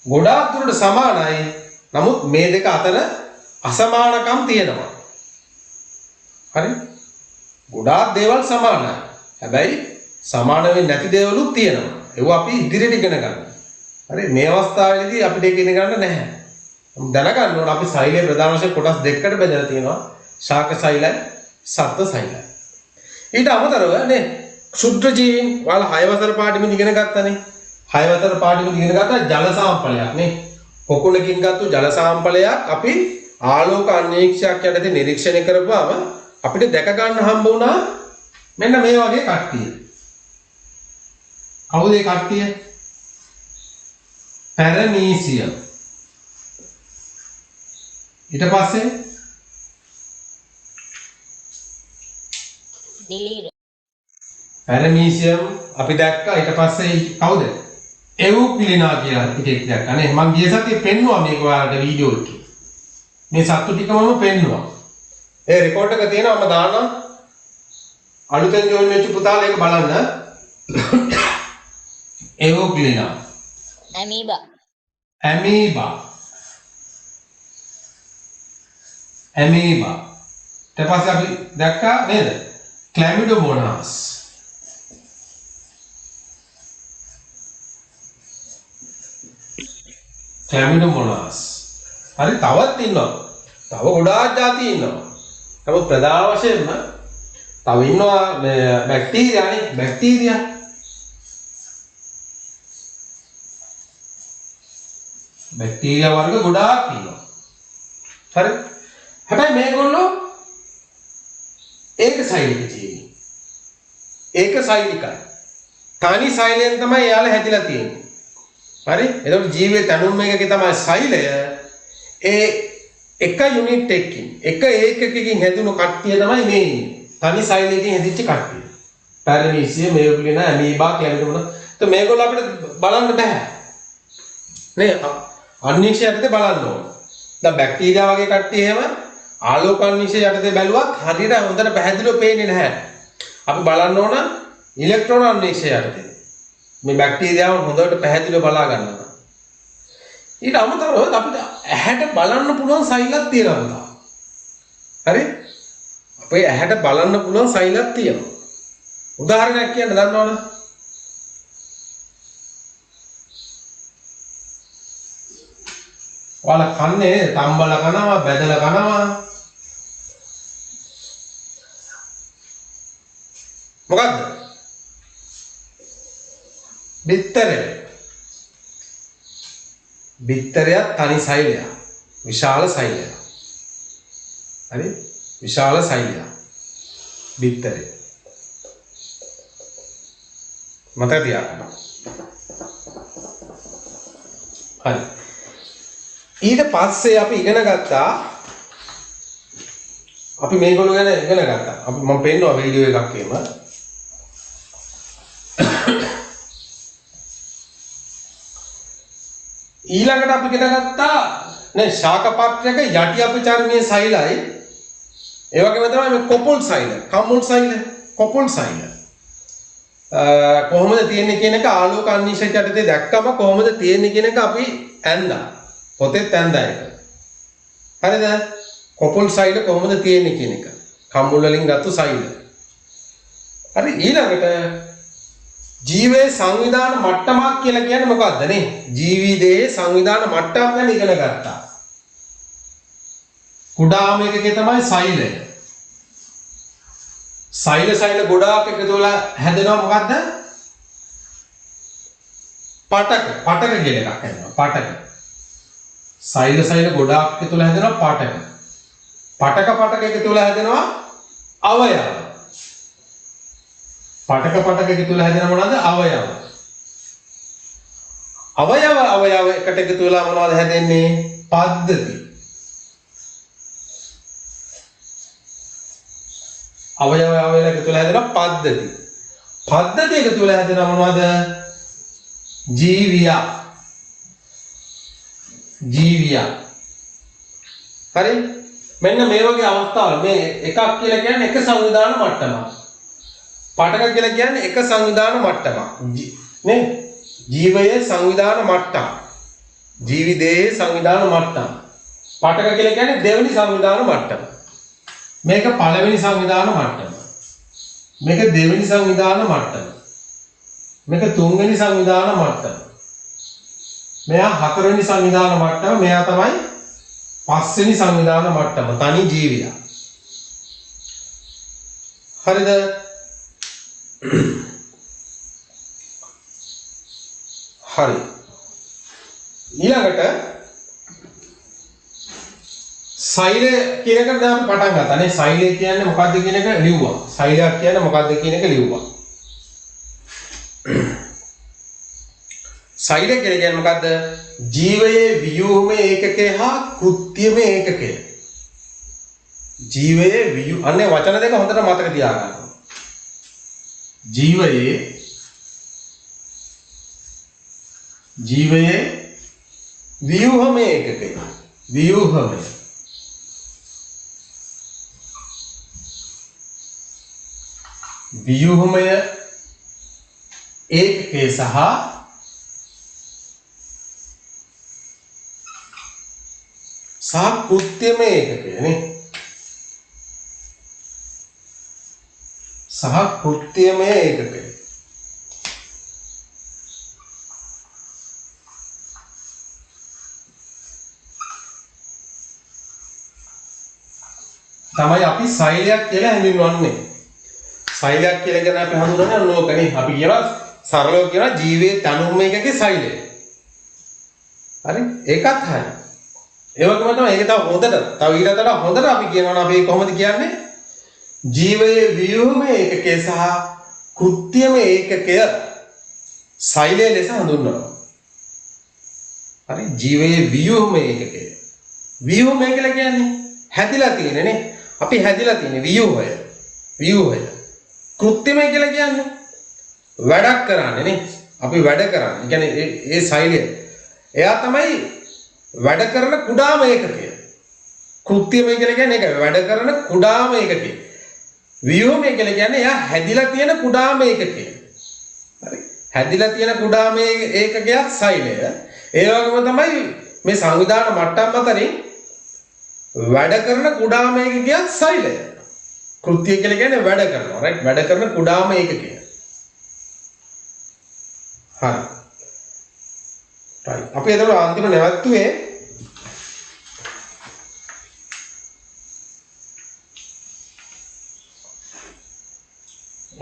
ගොඩාක් දුරට සමානයි. නමුත් මේ දෙක අතර අසමානකම් තියෙනවා. හරි. ගොඩාක් දේවල් සමානයි. හැබැයි සමාන වෙන්නේ නැති දේවලුත් තියෙනවා. ඒවා අපි ඉදිරියට ඉගෙන ගන්න. හරි. මේ අවස්ථාවේදී අපිට ඒක ඉගෙන ගන්න නැහැ. දැනගන්න ඕන අපි සෛලයේ ප්‍රධාන වශයෙන් කොටස් දෙකකට බෙදලා තියෙනවා. ශාක සෛලයි, සත්ව සෛලයි. ඊට අමතරව නේ ක්ෂුද්‍ර ජීවීන් වල 6 වසර පාඩමෙන් ඉගෙන ගත්තානේ. 6 වසර පාඩමෙන් ඉගෙන ගත්තා ජල සාම්පලයක් නේ. පොකුණකින් ගත්තු ජල සාම්පලයක් අපි ආලෝක අන්වීක්ෂයක් යටතේ නිරීක්ෂණය කරපුවාම අපිට දැක ගන්න හම්බ වුණා මෙන්න මේ වගේ කට්ටිය. කවුද ඒ කට්ටිය? පැරමීසියම්. ඊට පස්සේ දිලීර. පැරමීසියම් අපි දැක්කා. ඊට පස්සේ කවුද? එවුක්ලිනා කියලා ටිකක් දැක්කා නේ. මම ගිය සතියේ පෙන්නුවා මේක ඔයාලට වීඩියෝ එකේ. මේ සත්තු ටික මම පෙන්නුවා. ඒ රෙකෝඩ් එක තියෙනවා මම දාන්නම්. අලුතෙන් ජොයින් වෙච්ච පුතාලා ඒක බලන්න. එවුක්ලිනා. ඇමීබා. ඇමීබා. ඇමීබා. ඊට පස්සේ අපි දැක්කා නේද? ක්ලැමිඩෝමෝනාස්. ක්ලැමිඩෝමෝනාස්. හරි තවත් ඉන්නවා. තව ගොඩාක් ಜಾති ඉන්නවා. නමුත් ප්‍රධාන වශයෙන්ම තව ඉන්නවා බැක්ටීරියානේ. බැක්ටීරියා. බැක්ටීරියා වර්ග ගොඩාක් ඉන්නවා. හරි. හැබැයි මේගොල්ලෝ ඒක සෛලික ජීවි. ඒක සෛලිකයි. තනි සෛලයෙන් තමයි එයාලා හැදිලා තියෙන්නේ. හරි? එතකොට ජීවයේ තනුම් මේකේ තමයි සෛලය. ඒ එක යුනිට් එකකින් එක ඒකකකින් හැදුණු කට්ටිය තමයි මේ ඉන්නේ. තනි සෛලයකින් හැදිච්ච කට්ටිය. පැරමීසියම්, එවුක්ලිනා, ඇමීබා, ක්ලැමිඩෝමෝනාස්. તો මේගොල්ලෝ අපිට බලන්න බෑ. නේ අන්වීක්ෂය යටතේ බලන්න ඕන. දැන් බැක්ටීරියා වගේ කට්ටිය එහෙම ආලෝක අන්වීක්ෂය යටතේ බැලුවත් හරියට හොඳට පැහැදිලිව පේන්නේ නැහැ. අපි බලන්න ඕන ඉලෙක්ට්‍රෝන අන්වීක්ෂය යටතේ. මේ බැක්ටීරියාව හොඳට පැහැදිලිව බලා ගන්නවා. ඊට අමතරව අපිට ඇහැට බලන්න පුළුවන් සෛලක් තියෙනවා. හරි? අපේ ඇහැට බලන්න පුළුවන් සෛලක් තියෙනවා. උදාහරණයක් කියන්න දන්නවද? ඔයාලා කන්නේ තම්බල කනවා, බැදලා කනවා. මොකද්ද? බිත්තරය. බිත්තරයක් තනි සෛලයක්. විශාල සෛලයක්. හරි? විශාල සෛලයක්. බිත්තරය. මතක තියාගන්න. හරි. ඊට පස්සේ අපි ඉගෙන ගත්තා අපි මේගොල්ලෝ ගැන ඉගෙන ගත්තා. අපි මම පෙන්නුවා වීඩියෝ එකක් එහෙම. ඊළඟට අපි ඉගෙන ගත්තා නේ ශාකපත්‍රයක යටි අපචර්මීය සෛලයි ඒ වගේම තමයි මේ කොපොල් සෛල, කම්මුල් සෛල, කොපොල් සෛල. කොහොමද තියෙන්නේ කියන එක ආලෝක අන්වීක්ෂය යටතේ දැක්කම කොහොමද තියෙන්නේ කියන එක අපි ඇන්දා. පොතෙත් ඇන්දා ඒක. හරිද? කොපොල් සෛල කොහොමද තියෙන්නේ කියන එක. කම්මුල් වලින් ගත්තු සෛල. හරි ඊළඟට ජීවයේ සංවිධාන මට්ටමක් කියලා කියන්නේ මොකක්ද නේ? ජීවිතයේ සංවිධාන මට්ටම් ගැන ඉගෙන ගත්තා. කුඩාම එකකේ තමයි සෛලය. සෛල ගොඩාක් එකතු වෙලා හැදෙනවා මොකද්ද? පටක. පටක කියන එකක් හැදෙනවා. පටක. සෛල ගොඩාක් එකතු වෙලා හැදෙනවා පටක. පටක එකතු වෙලා හැදෙනවා අවයව. පටක එකතු වෙලා හැදෙන මොනවද? අවයව. අවයව එකට එකතු වෙලා මොනවද හැදෙන්නේ? පද්ධති. අවයව අවයව එකතු වෙලා හැදෙන පද්ධති. පද්ධති එකතු වෙලා හැදෙන මොනවද? ජීවියා. ජීවියා. හරි? මෙන්න මේ වගේ අවස්ථාවල මේ එකක් කියලා කියන්නේ එක සංවිධාන මට්ටමක්. පාඨක කියලා කියන්නේ එක සංවිධාන මට්ටමක්. නේ? ජීවයේ සංවිධාන මට්ටම. ජීවිතයේ සංවිධාන මට්ටම. පාඨක කියලා කියන්නේ දෙවෙනි සංවිධාන මට්ටම. මේක පළවෙනි සංවිධාන මට්ටම. මේක දෙවෙනි සංවිධාන මට්ටම. මේක තුන්වෙනි සංවිධාන මට්ටම. මෙයා හතරවෙනි සංවිධාන මට්ටම. මෙයා තමයි පස්වෙනි සංවිධාන මට්ටම. තනි ජීවියා. හරිද? හරි. ඊළඟට සෛලය කියන එක දැන් අපි පටන් ගත්තා නේ. සෛලය කියන්නේ මොකද්ද කියන එක ලිව්වා. සෛලයක් කියන්නේ මොකද්ද කියන එක ලිව්වා. සෛලය කියන්නේ මොකද්ද? ජීවයේ ව්‍යුහමය ඒකකය හා කෘත්‍යමය ඒකකය. ජීවයේ අනේ වචන දෙක හොඳට මතක තියාගන්න. ජීවයේ ව්‍යුහමය ඒකකය. ව්‍යුහමය ව්‍යුහමය ඒකකය සහ කෘත්‍යමය ඒකකය නේ. සහ කෘත්‍යමය ඒකකය. තමයි අපි සෛලයක් කියලා හඳුන්වන්නේ. සෛලයක් කියලා කියන අපි හඳුන්වන්නේ ලෝකනේ. අපි කියනවා සරලව කියනවා ජීවයේ තනුම එකකේ සෛලය. හරි? ඒකත් හරි. ඒ වගේම තමයි ඒක තව හොඳට තව ඊට වඩා හොඳට අපි කියනවා අපි කොහොමද කියන්නේ? ජීවයේ ව්‍යුහමය ඒකකය සහ කෘත්‍යමය ඒකකය සෛලය ලෙස හඳුන්වනවා. හරි? ජීවයේ ව්‍යුහමය ඒකකය. ව්‍යුහමය කියලා කියන්නේ හැදිලා තියෙන්නේ නේ. අපි හැදිලා තියෙන්නේ ව්‍යුහය. ව්‍යුහය. කෘත්‍යමය කියලා කියන්නේ වැඩක් කරන්නේ නේ. අපි වැඩ කරන්නේ. කියන්නේ ඒ සෛලය. එයා තමයි වැඩ කරන කුඩාම ඒකකය. කෘත්‍යමය කියලා කියන්නේ ඒක වැඩ කරන කුඩාම ඒකකය. ව්‍යුහමය කියලා කියන්නේ එයා හැදිලා තියෙන කුඩාම ඒකකය. හරි. හැදිලා තියෙන කුඩාම ඒකකයක් සෛලය. ඒ වගේම තමයි මේ සංවිධාන මට්ටම් අතරින් වැඩ කරන කුඩාම ඒකකයක් සෛලය. කෘත්‍ය කියලා කියන්නේ වැඩ කරනවා. රයිට්? වැඩ කරන කුඩාම ඒකකය. හරි. right. අපි එතකොට අන්තිම නැවතුනේ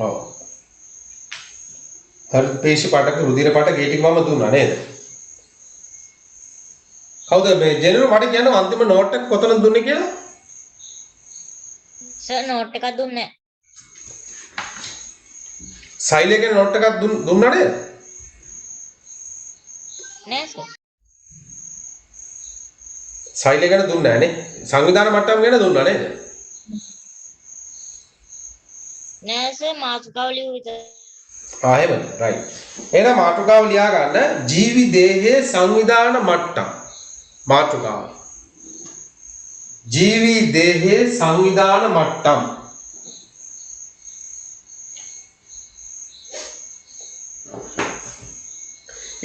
ඔව්. හරි පේශි පාඨක රුධිර පාඨක ඒ ටික මම දුන්නා නේද? කවුද මේ ජෙනරල් මට කියන්න අන්තිම නෝට් එක කොතනද දුන්නේ කියලා? සර් නෝට් එකක් දුන්නේ නැහැ. සෛලය ගැන නෝට් එකක් දුන්නා නේද? නෑ සර්. සෛලය ගැන දුන්නේ නැහැ නේ. සංවිධාන මට්ටම ගැන දුන්නා නේද? නෑ සර් මාතෘකාව ලියු විතර. එහෙමද? right. එහෙනම් මාතෘකාව ලියා ගන්න ජීවි දේහයේ සංවිධාන මට්ටම්. මාතෘකාව. ජීවි දේහයේ සංවිධාන මට්ටම්.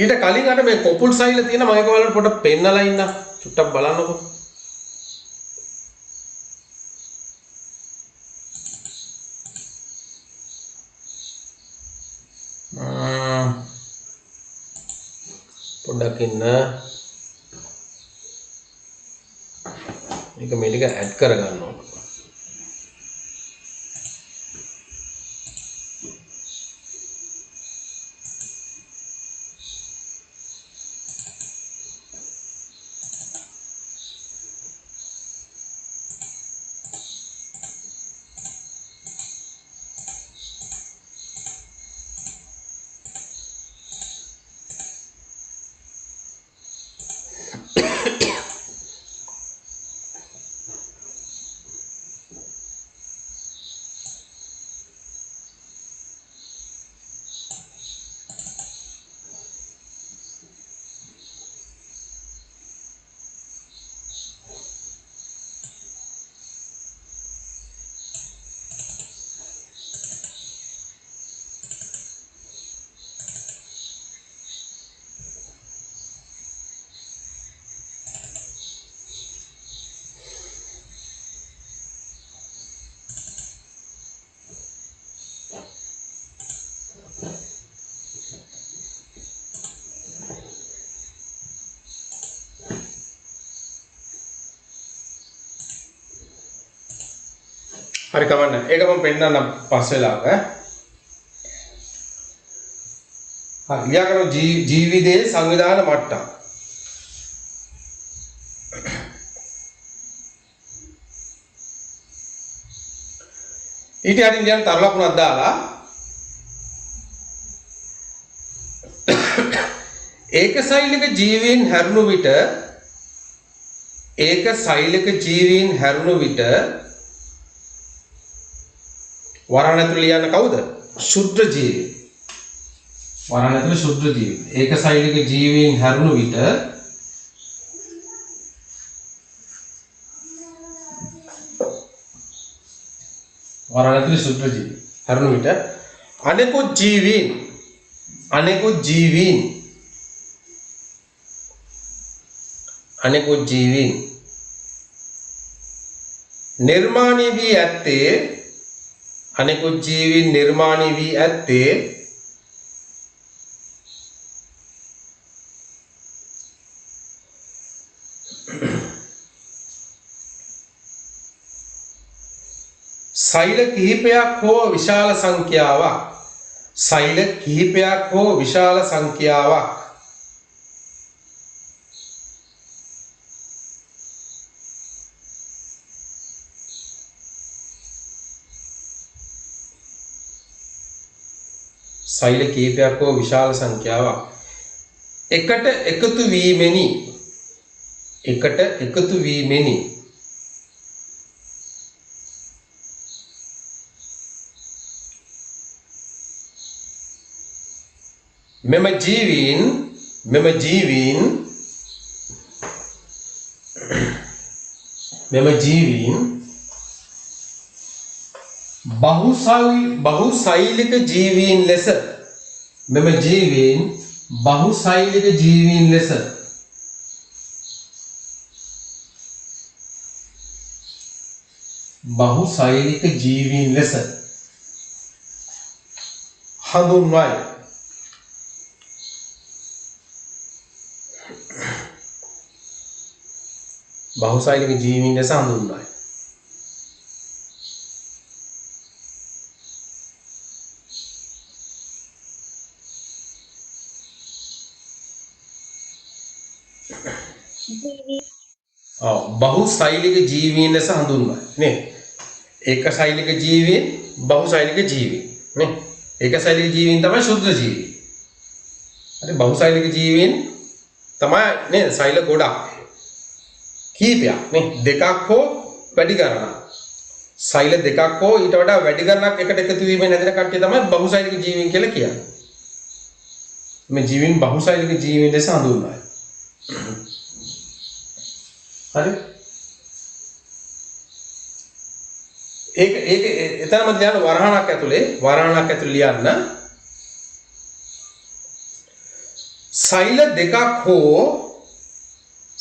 ඊට කලින් අර මේ කොපුල් සෛල තියෙන මම ඒක වලට පොඩ්ඩක් පෙන්නලා ඉන්න. චුට්ටක් බලන්නකෝ. පොඩ්ඩක් ඉන්න. මේක මේ ටික ඇඩ් කරගන්න ඕන. හරි කමන්න. ඒක මම පෙන්නන්නම් පස්සේ ලාක. හරි ලියා කරමු ජීවිතයේ සංවිධාන මට්ටම්. ඊට යටින් ලියන තර ලකුණක් දාලා ඒක සෛලික ජීවීන් හැරුණු විට වරහන් ඇතුළේ ලියන්න කවුද? ශුද්ධ ජීවීන්. වරහන් ඇතුළේ ශුද්ධ ජීවීන්. ඒක සෛලික ජීවීන් හැරුණු විට වරහන් ඇතුළේ ශුද්ධ ජීවීන් හැරුණු විට අනෙකුත් ජීවීන් නිර්මාණය වී ඇත්තේ සෛල කිහිපයක් හෝ විශාල සංඛ්‍යාවක් එකට එකතු වීමෙනි මෙම ජීවීන් බහුසෛලික ජීවීන් ලෙස හඳුන්වයි. බහුසෛලික ජීවීන් ලෙස හඳුන්වයි. බහුසෛලික ජීවීන් ලෙස හඳුන්වයි නේ. ඒක සෛලික ජීවීන් බහුසෛලික ජීවීන් නේ. ඒක සෛලික ජීවීන් තමයි ශුද්ධ ජීවීන්. හරි බහුසෛලික ජීවීන් තමයි නේ සෛල ගොඩක්. කීපයක් නේ දෙකක් හෝ වැඩි ගණනක්. සෛල දෙකක් හෝ ඊට වඩා වැඩි ගණනක් එකට එකතු වීමෙන් හැදෙන කට්ටිය තමයි බහුසෛලික ජීවීන් කියලා කියන්නේ. මේ ජීවීන් බහුසෛලික ජීවීන් ලෙස හඳුන්වයි. හරි ඒක එතනම ලියන්න වරහණක් ඇතුලේ ලියන්න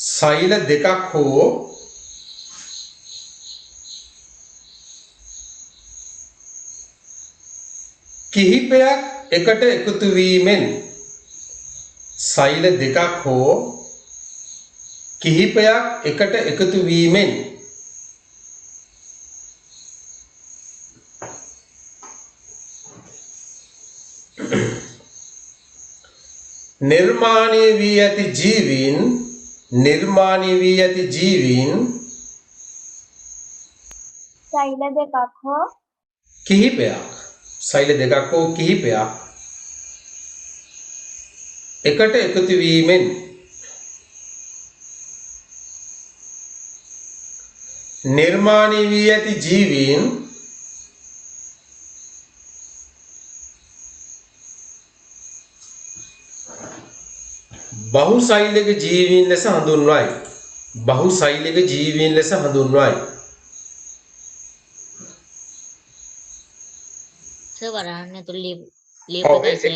සෛල දෙකක් හෝ කිහිපයක් එකට එකතු වීමෙන් සෛල දෙකක් හෝ කිහිපයක් එකට එකතු වීමෙන් නිර්මාණය වී ඇති ජීවීන් සෛල දෙකක් හෝ කිහිපයක් එකට එකතු වීමෙන් නිර්මාණය වී ඇති ජීවීන් බහුසෛලික ජීවීන් ලෙස හඳුන්වයි.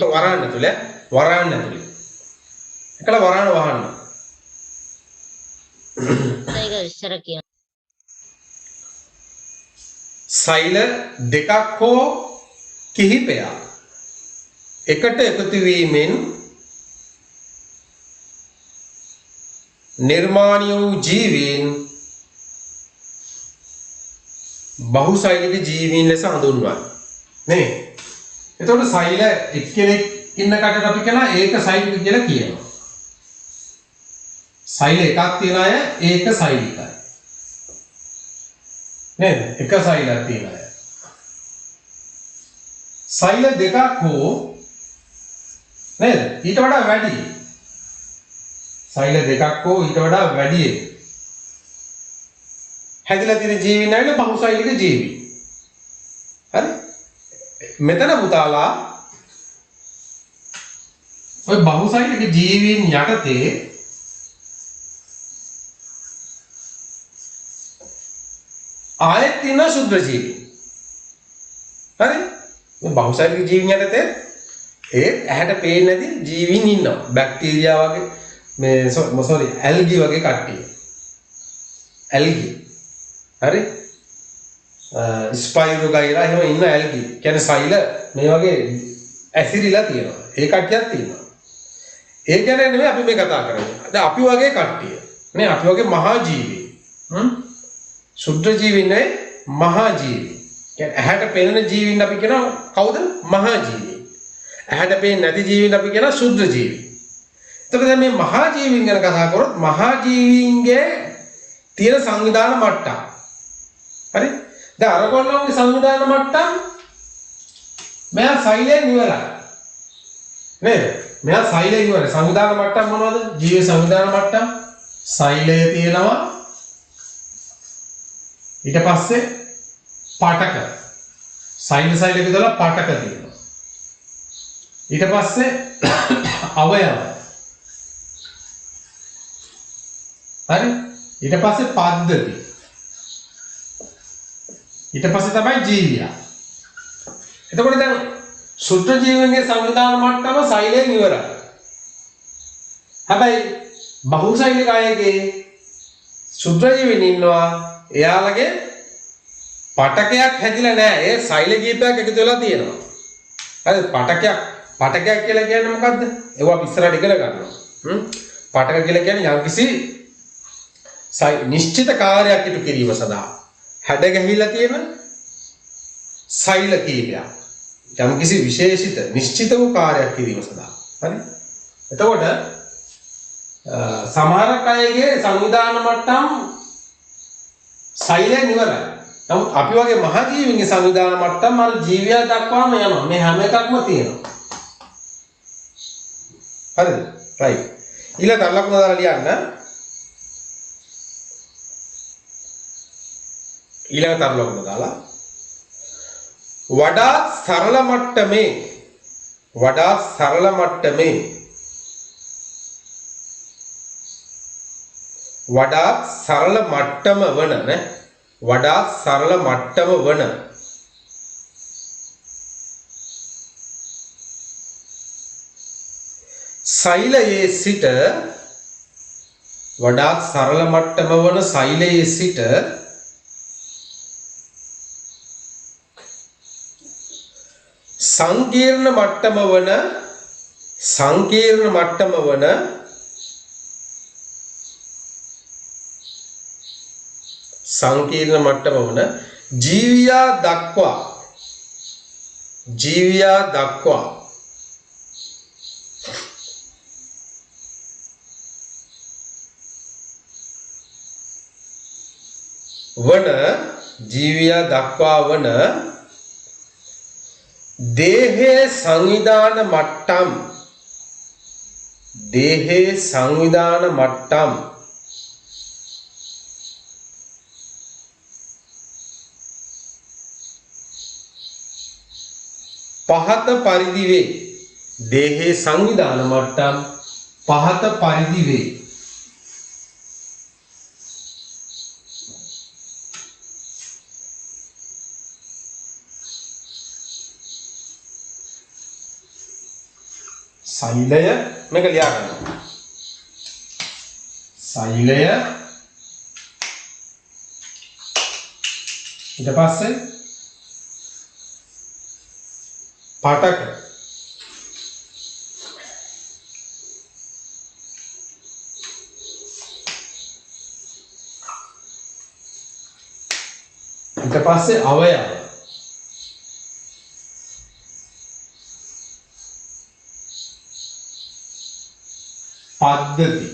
වරහන් ඇතුළේ ඒක වරහන් ඇතුළේ එකල වරහන් වහන්න. ඒක ඉස්සර කියන සෛල දෙකක් හෝ කිහිපයක් එකට එකතු වීමෙන් නිර්මාණය වූ ජීවීන් බහුසෛලික ජීවීන් ලෙස හඳුන්වයි. නේ? එතකොට සෛල එක්කෙනෙක් ඉන්න කටට අපි කියනවා ඒක සෛලික කියලා කියනවා. සෛල එකක් තියන අය ඒක සෛලිකයි. නේද? එක සෛලයක් තියන අය. සෛල දෙකක් හෝ නේද? ඊට වඩා වැඩි. සෛල දෙකක් හෝ ඊට වඩා වැඩි හැදිලා තියෙන ජීවීන් නේද බහුසෛලික ජීවි. හරි? මෙතන පුතාලා ඔය බහුසෛලික ජීවීන් යටතේ ආයෙත් තියෙන ශුද්‍ර ජීවි. හරි? මේ බහුසෛලික ජීවීන් යටතේ ඒ ඇහැට පේන්නේ නැති ජීවීන් ඉන්නවා. බැක්ටීරියා වගේ මේ සෝරි ඇල්ගි වගේ කට්ටිය. ඇල්ගි. හරි? ස්පයිරෝගයිලා එහෙම ඉන්න ඇල්ගි. කියන්නේ සෛල මේ වගේ ඇසිරිලා තියෙනවා. ඒ කට්ටියක් තියෙනවා. ඒ කියන්නේ නෙමෙයි අපි මේ කතා කරන්නේ. දැන් අපි වගේ කට්ටිය. නේ අපි වගේ මහා ජීවි. ශුද්‍ර ජීවීන් නේ මහා ජීවි. කියන්නේ ඇහැට පෙනෙන ජීවීන් අපි කියනවා කවුද? මහා ජීවි. ඇහැට පෙනෙන්නේ නැති ජීවීන් අපි කියනවා ශුද්‍ර ජීවි. එතකොට දැන් මේ මහා ජීවීන් ගැන කතා කරොත් මහා ජීවීන්ගේ තියෙන සංවිධාන මට්ටම්. හරි? දැන් අරගොල්ලෝගේ සංවිධාන මට්ටම් මෙයා සෛලයෙන් ඉවරයි. නේද? මෙයා සෛලයෙන් ඉවරයි. සංවිධාන මට්ටම් මොනවද? ජීව සංවිධාන මට්ටම් සෛලය තියෙනවා. ඊට පස්සේ පාටක සෛල විදලා පාටක තියෙනවා. ඊට පස්සේ අවයව. හරි? ඊට පස්සේ පද්ධති. ඊට පස්සේ තමයි ජීවියා. එතකොට දැන් ශුද්ධ ජීවීන්ගේ සංවිධාන මට්ටම සෛලයෙන් ඉවරයි. හැබැයි බහුසෛලික අයගේ ශුද්ධ ජීවීන් ඉන්නවා. එයාලගේ පටකයක් හැදිලා නැහැ. ඒ සෛල කීපයක් එකතු වෙලා තියෙනවා. හරි පටකයක් කියලා කියන්නේ මොකද්ද? ඒවා අපි ඉස්සරහට ඉගෙන ගන්නවා. පටක කියලා කියන්නේ යම්කිසි නිශ්චිත කාර්යයක් ඉටු කිරීම සඳහා හැඩ ගැහිලා තියෙන සෛල කීපයක්. යම්කිසි විශේෂිත නිශ්චිත වූ කාර්යයක් කිරීම සඳහා. හරි? එතකොට සමහර අයගේ සංවිධාන මට්ටම් සෛලයෙන් ඉවරයි. නමුත් අපි වගේ මහා ජීවීන්ගේ සංවිධාන මට්ටම් අර ජීවියා දක්වාම යනවා. මේ හැම එකක්ම තියෙනවා. හරිද? right. ඊළඟ අල්ලක්ම දාලා ලියන්න. ඊළඟ තරලක්ම දාලා වඩාත් සරල මට්ටමේ වඩාත් සරල මට්ටමේ වඩාත් සරල මට්ටම වන නේ වඩාත් සරල මට්ටම වන සෛලයේ සිට වඩාත් සරල මට්ටම වන සෛලයේ සිට සංකීර්ණ මට්ටම වන ජීවියා දක්වා වන දේහේ සංවිධාන මට්ටම් පහත පරිදි වේ. දේහේ සංවිධාන මට්ටම් පහත පරිදි වේ. සෛලය මේක ලියා ගන්න. සෛලය ඊට පස්සේ පාටක ඊට පස්සේ අවයව. පද්ධති.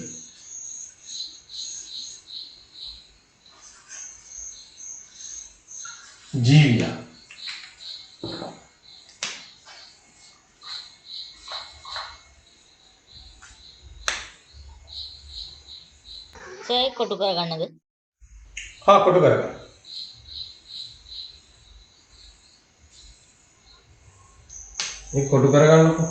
ජීවියා. සර් කොටු කරගන්නද? කොටු කරගන්න. මේ කොටු කරගන්නකො.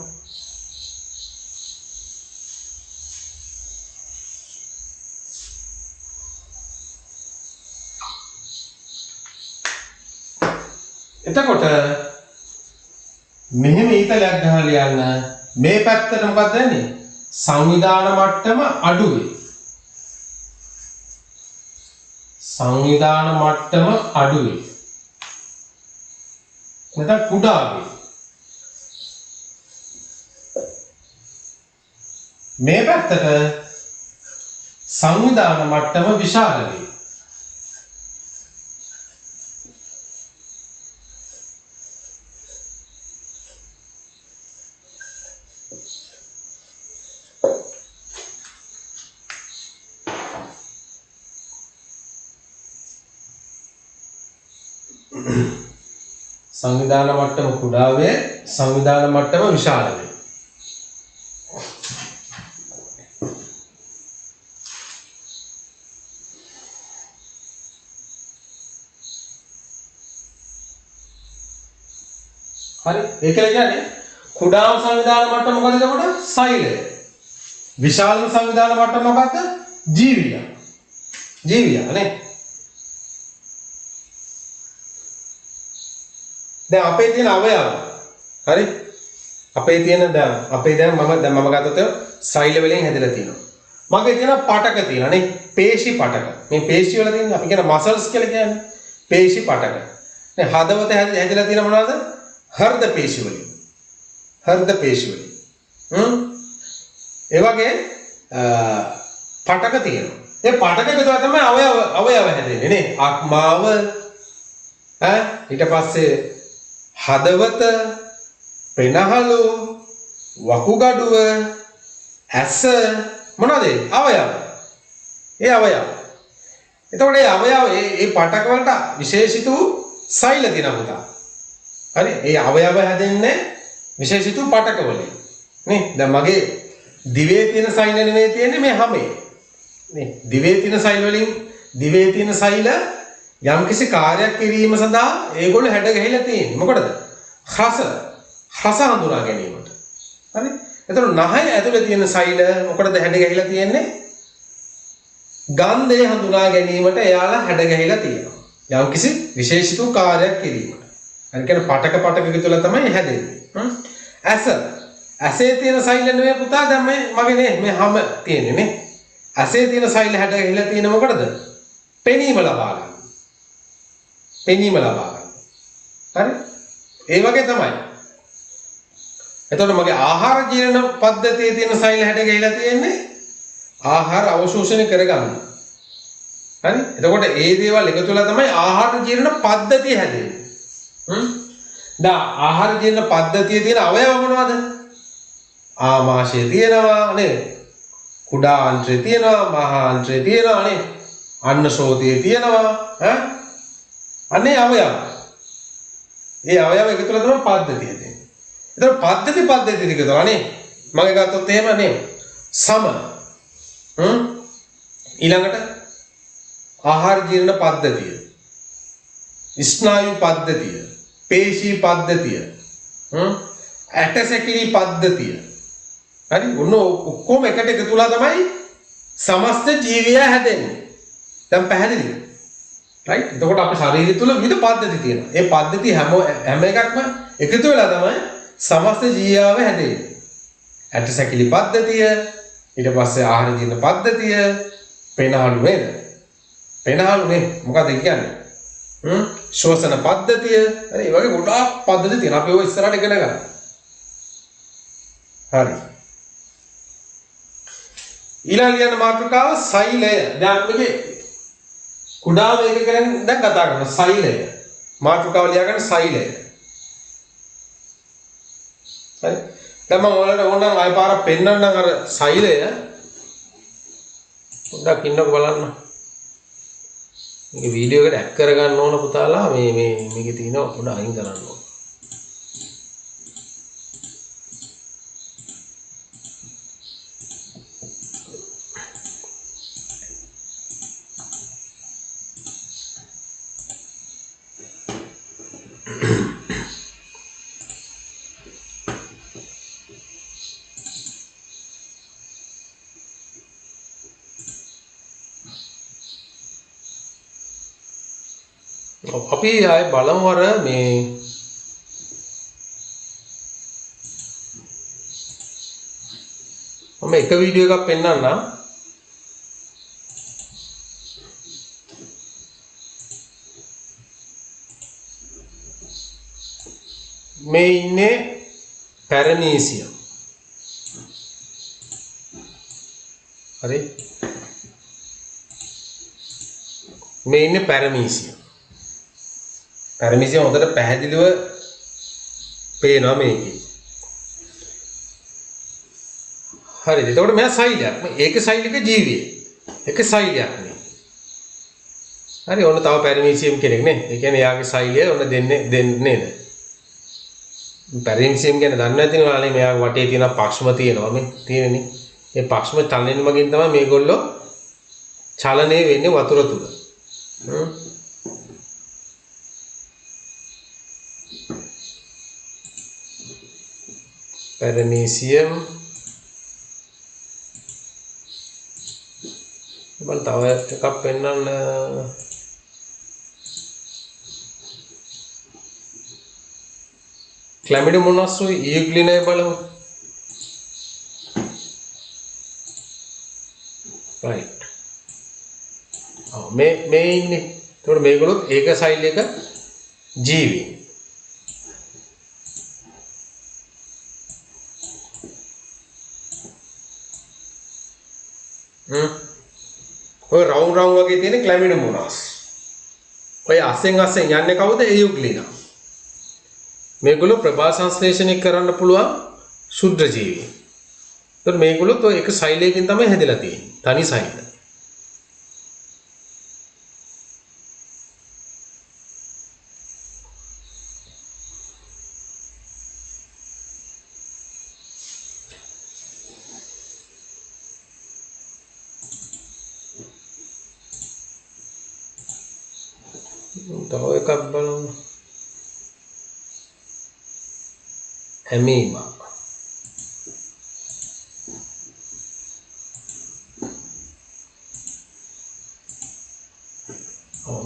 එතකොට මෙහෙම ඊතලයක් ගහලා ලියන්න. මේ පැත්තට මොකක්ද වෙන්නේ? සංවිධාන මට්ටම අඩුවේ. සංවිධාන මට්ටම අඩුවේ. නැත්නම් කුඩාවේ. මේ පැත්තට සංවිධාන මට්ටම විශාල වේ. සංවිධාන මට්ටම කුඩා වේ, සංවිධාන මට්ටම විශාල වේ. හරි, ඒක කියන්නේ කුඩාම සංවිධාන මට්ටම මොකද එතකොට? සෛලය. විශාලම සංවිධාන මට්ටම මොකද්ද? ජීවියා. ජීවියා නේ. දැන් අපේ තියෙන අවයව. හරි? අපේ තියෙන දැන් මම ගත්තොත් සෛල වලින් හැදලා තියෙනවා. මගේ තියෙන පටක තියෙනවා නේ. පේශි පටක. මේ පේශි වල තියෙන අපි කියන මසල්ස් කියලා කියන්නේ. පේශි පටක. දැන් හදවත හැදලා තියෙන මොනවද? හෘද පේශි වලින්. හෘද පේශි වලින්. ඒ වගේ පටක තියෙනවා. ඒ පටක විතර තමයි අවයව හැදෙන්නේ නේ. අක්මාව ඊට පස්සේ හදවත, පෙනහළු, වකුගඩුව, ඇස මොනවද? අවයව. ඒ අවයව. එතකොට ඒ අවයව ඒ පටක වලට විශේෂිත වූ සෛල තියෙනවා පුතා. හරි? ඒ අවයව හැදෙන්නේ විශේෂිත වූ පටක වලින්. නේ? දැන් මගේ දිවේ තියෙන සෛල නෙමෙයි තියෙන්නේ මේ හැමේ. නේ? දිවේ තියෙන සෛල වලින් දිවේ තියෙන සෛල යම්කිසි කාර්යයක් කිරීම සඳහා ඒගොල්ලෝ හැඩ ගැහිලා තියෙන්නේ. මොකටද? රස හඳුනා ගැනීමට. හරි? එතකොට නහය ඇතුලේ තියෙන සෛල මොකටද හැඩ ගැහිලා තියෙන්නේ? ගන්ධය හඳුනා ගැනීමට එයාලා හැඩ ගැහිලා තියෙනවා. යම්කිසි විශේෂිත කාර්යයක් කිරීමට. හරි කියන්නේ පටක තුල තමයි හැදෙන්නේ. ඇසේ තියෙන සෛල නෙවෙයි පුතා දැන් මගේ මේ හැම තියෙන්නේ නේ. ඇසේ තියෙන සෛල හැඩ ගැහිලා තියෙන මොකටද? පෙනීම ලබා ගන්න. පෙනීම ලබා ගන්න. හරි? ඒ වගේ තමයි. එතකොට මගේ ආහාර ජීර්ණ පද්ධතියේ තියෙන සෛල හැඩ ගැහිලා තියෙන්නේ ආහාර අවශෝෂණය කරගන්න. හරි? එතකොට ඒ දේවල් එකතු වෙලා තමයි ආහාර ජීර්ණ පද්ධතිය හැදෙන්නේ. දැන් ආහාර ජීර්ණ පද්ධතියේ තියෙන අවයව මොනවද? ආමාශය තියෙනවා නේද? කුඩා ආන්ත්‍රය තියෙනවා, මහා ආන්ත්‍රය තියෙනවා නේද? අන්න ශෝතය තියෙනවා. අනේ අවයව. ඒ අවයව එකතු කරලා තමයි පද්ධතිය දෙන්නේ. ඒතර පද්ධති ටික තමයි මම ගත්තොත් එහෙම නේ. සම. ඊළඟට ආහාර ජීර්ණ පද්ධතිය. ස්නායු පද්ධතිය. පේශී පද්ධතිය. ඇටසැකිලි පද්ධතිය. හරි? ඔන්න ඔක්කොම එකට එකතු වෙලා තමයි සමස්ත ජීවිය හැදෙන්නේ. දැන් පැහැදිලිද? right? එතකොට අපේ ශරීරය තුල විවිධ පද්ධති තියෙනවා. ඒ පද්ධති හැම එකක්ම එකතු වෙලා තමයි සමස්ත ජීවාව හැදෙන්නේ. ඇටසැකිලි පද්ධතිය, ඊට පස්සේ ආහාර ජීර්ණ පද්ධතිය, පෙනහළු නේද? පෙනහළු නේ මොකද කියන්නේ? ශෝෂණ පද්ධතිය, හරි ඒ වගේ ගොඩාක් පද්ධති තියෙනවා. අපි ඔය ඉස්සරහට ඉගෙන ගන්න. හරි. ඊළඟ යන මාතෘකාව සෛලය. දැන් මේකේ කුඩාම එක ගැන දැන් කතා කරමු සෛලය. මාතෘකාව ලියා ගන්න සෛලය. හරි. දැන් මම ඔයාලට ඕනනම් ආයෙ පාරක් පෙන්නන්නම් අර සෛලය. පොඩ්ඩක් ඉන්නකො බලන්න. මේක වීඩියෝ එකට ඇඩ් කරගන්න ඕන පුතාලා මේකේ තියෙනවා පොඩ්ඩක් අයින් කරන්න ඕන. අපි ආයේ බලමු අර මේ මම එක වීඩියෝ එකක් පෙන්නන්නම්. මේ ඉන්නේ පැරමීසියම්. හරි. මේ ඉන්නේ පැරමීසියම්. පැරමීසියම් හොඳට පැහැදිලිව පේනවා මේකේ. හරිද? එතකොට මෙයා සෛලයක්. ඒක සෛලික ජීවිය. ඒක සෛලයක් නේ. හරි ඔන්න තව පැරමීසියම් කෙනෙක් නේ. ඒ කියන්නේ එයාගේ සෛලය ඔන්න දෙන්නේ නේද? පැරමීසියම් ගැන දන්නේ නැතින ඔයාලා මෙයා වටේ තියෙන පක්ෂම තියෙනවා මේ තියෙන්නේ. මේ පක්ෂම චලනයෙන් මගින් තමයි මේගොල්ලෝ චලනය වෙන්නේ වතුර තුල. පැරමීසියම් බල තව එකක් පෙන්නන්න. ක්ලැමිඩියමොනස් ඉයුග්ලිනය බලමු. රයිට්. මේ ඉන්නේ. ඒතකොට මේගොල්ලොත් ඒක සෛලයක ජීවි. ඔය රවුන්ඩ් වගේ තියෙන ක්ලැමිඩියමොනස්. ඔය අස්සෙන් යන්නේ කවුද? ඉයුග්ලිනා. මේගොල්ලෝ ප්‍රභා සංශ්ලේෂණය කරන්න පුළුවන් ශුද්ධ ජීවි. ඒතකොට මේගොල්ලොත් ඔය එක සෛලයකින් තමයි හැදලා තියෙන්නේ. තනි සෛල. තව එකක් බලමු. ඇමීබා.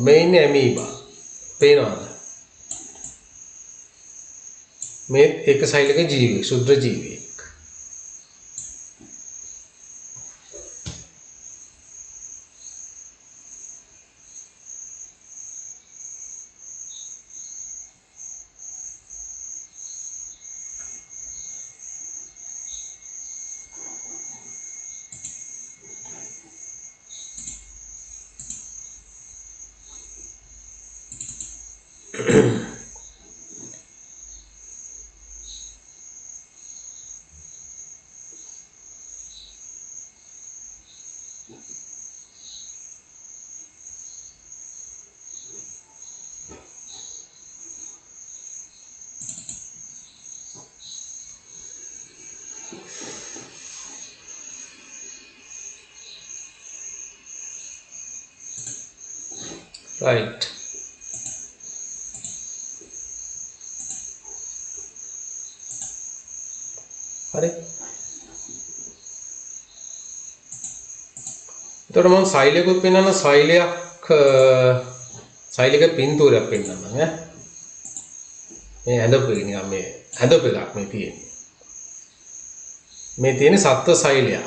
මේ ඉන්නේ ඇමීබා. පේනවද? මේ එක සෛලික ජීවියෙක්, ශුද්ධ ජීවියෙක්. Right. හරි. එතකොට මම සෛලයකුත් පෙන්වන්න සෛලික පින්තූරයක් පෙන්වන්නම් ඈ. මේ ඇඳපු එක නිකන් මේ ඇඳපු එකක් මේ තියෙන්නේ. මේ තියෙන්නේ සත්ව සෛලයක්.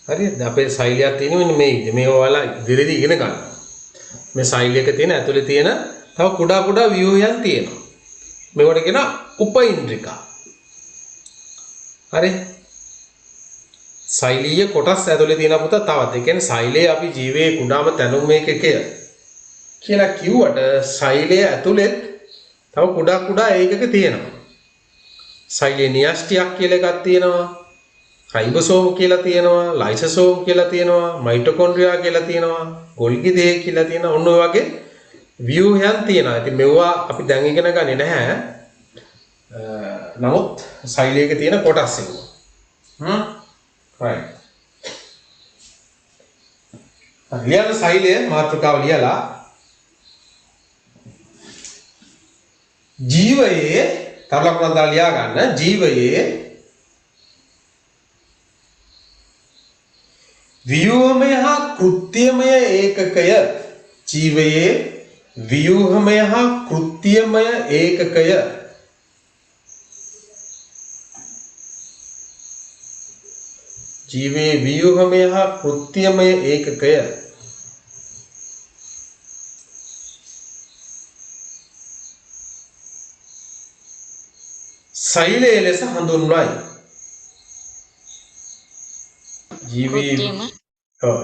හරිද? අපේ සෛලයක් තියෙන්නේ මෙන්න මේ විදිහට. මේ ඔයාලා ඉදිරියේදී ඉගෙන ගන්න. මේ සෛලයක තියෙන ඇතුලේ තියෙන තව කුඩා ව්‍යුහයන් තියෙනවා. මේවට කියන උපඉන්ද්‍රිකා. හරි. සෛලීය කොටස් ඇතුලේ තියෙන පුතා තවත්. ඒ කියන්නේ සෛලයේ අපි ජීවයේ කුඩාම තැනුම් මේකකය. කියලා කිව්වට සෛලය ඇතුළෙත් තව කුඩා කුඩා ඒකක තියෙනවා. සෛලේ න්‍යෂ්ටියක් කියලා එකක් තියෙනවා. රයිබෝසෝම් කියලා තියෙනවා, ලයිසෝසෝම් කියලා තියෙනවා, මයිටොකොන්ඩ්‍රියා කියලා තියෙනවා, ගොල්ගි දේහ කියලා තියෙනවා. ඔන්න ඔය වගේ ව්‍යුහයන් තියෙනවා. ඉතින් මෙවුවා අපි දැන් ඉගෙන ගන්නේ නැහැ. නමුත් සෛලයක තියෙන කොටස් ඒවා. right. ලියන සෛලය මාතෘකාව ලියලා ජීවයේ තරලකුණක් දාලා ලියා ගන්න. ජීවයේ ව්‍යුහමය හා කෘත්‍යමය ඒකකය. ජීවයේ ව්‍යුහමය හා කෘත්‍යමය ඒකකය. ජීවයේ ව්‍යුහමය හා කෘත්‍යමය ඒකකය. සෛලය ලෙස හඳුන්වයි.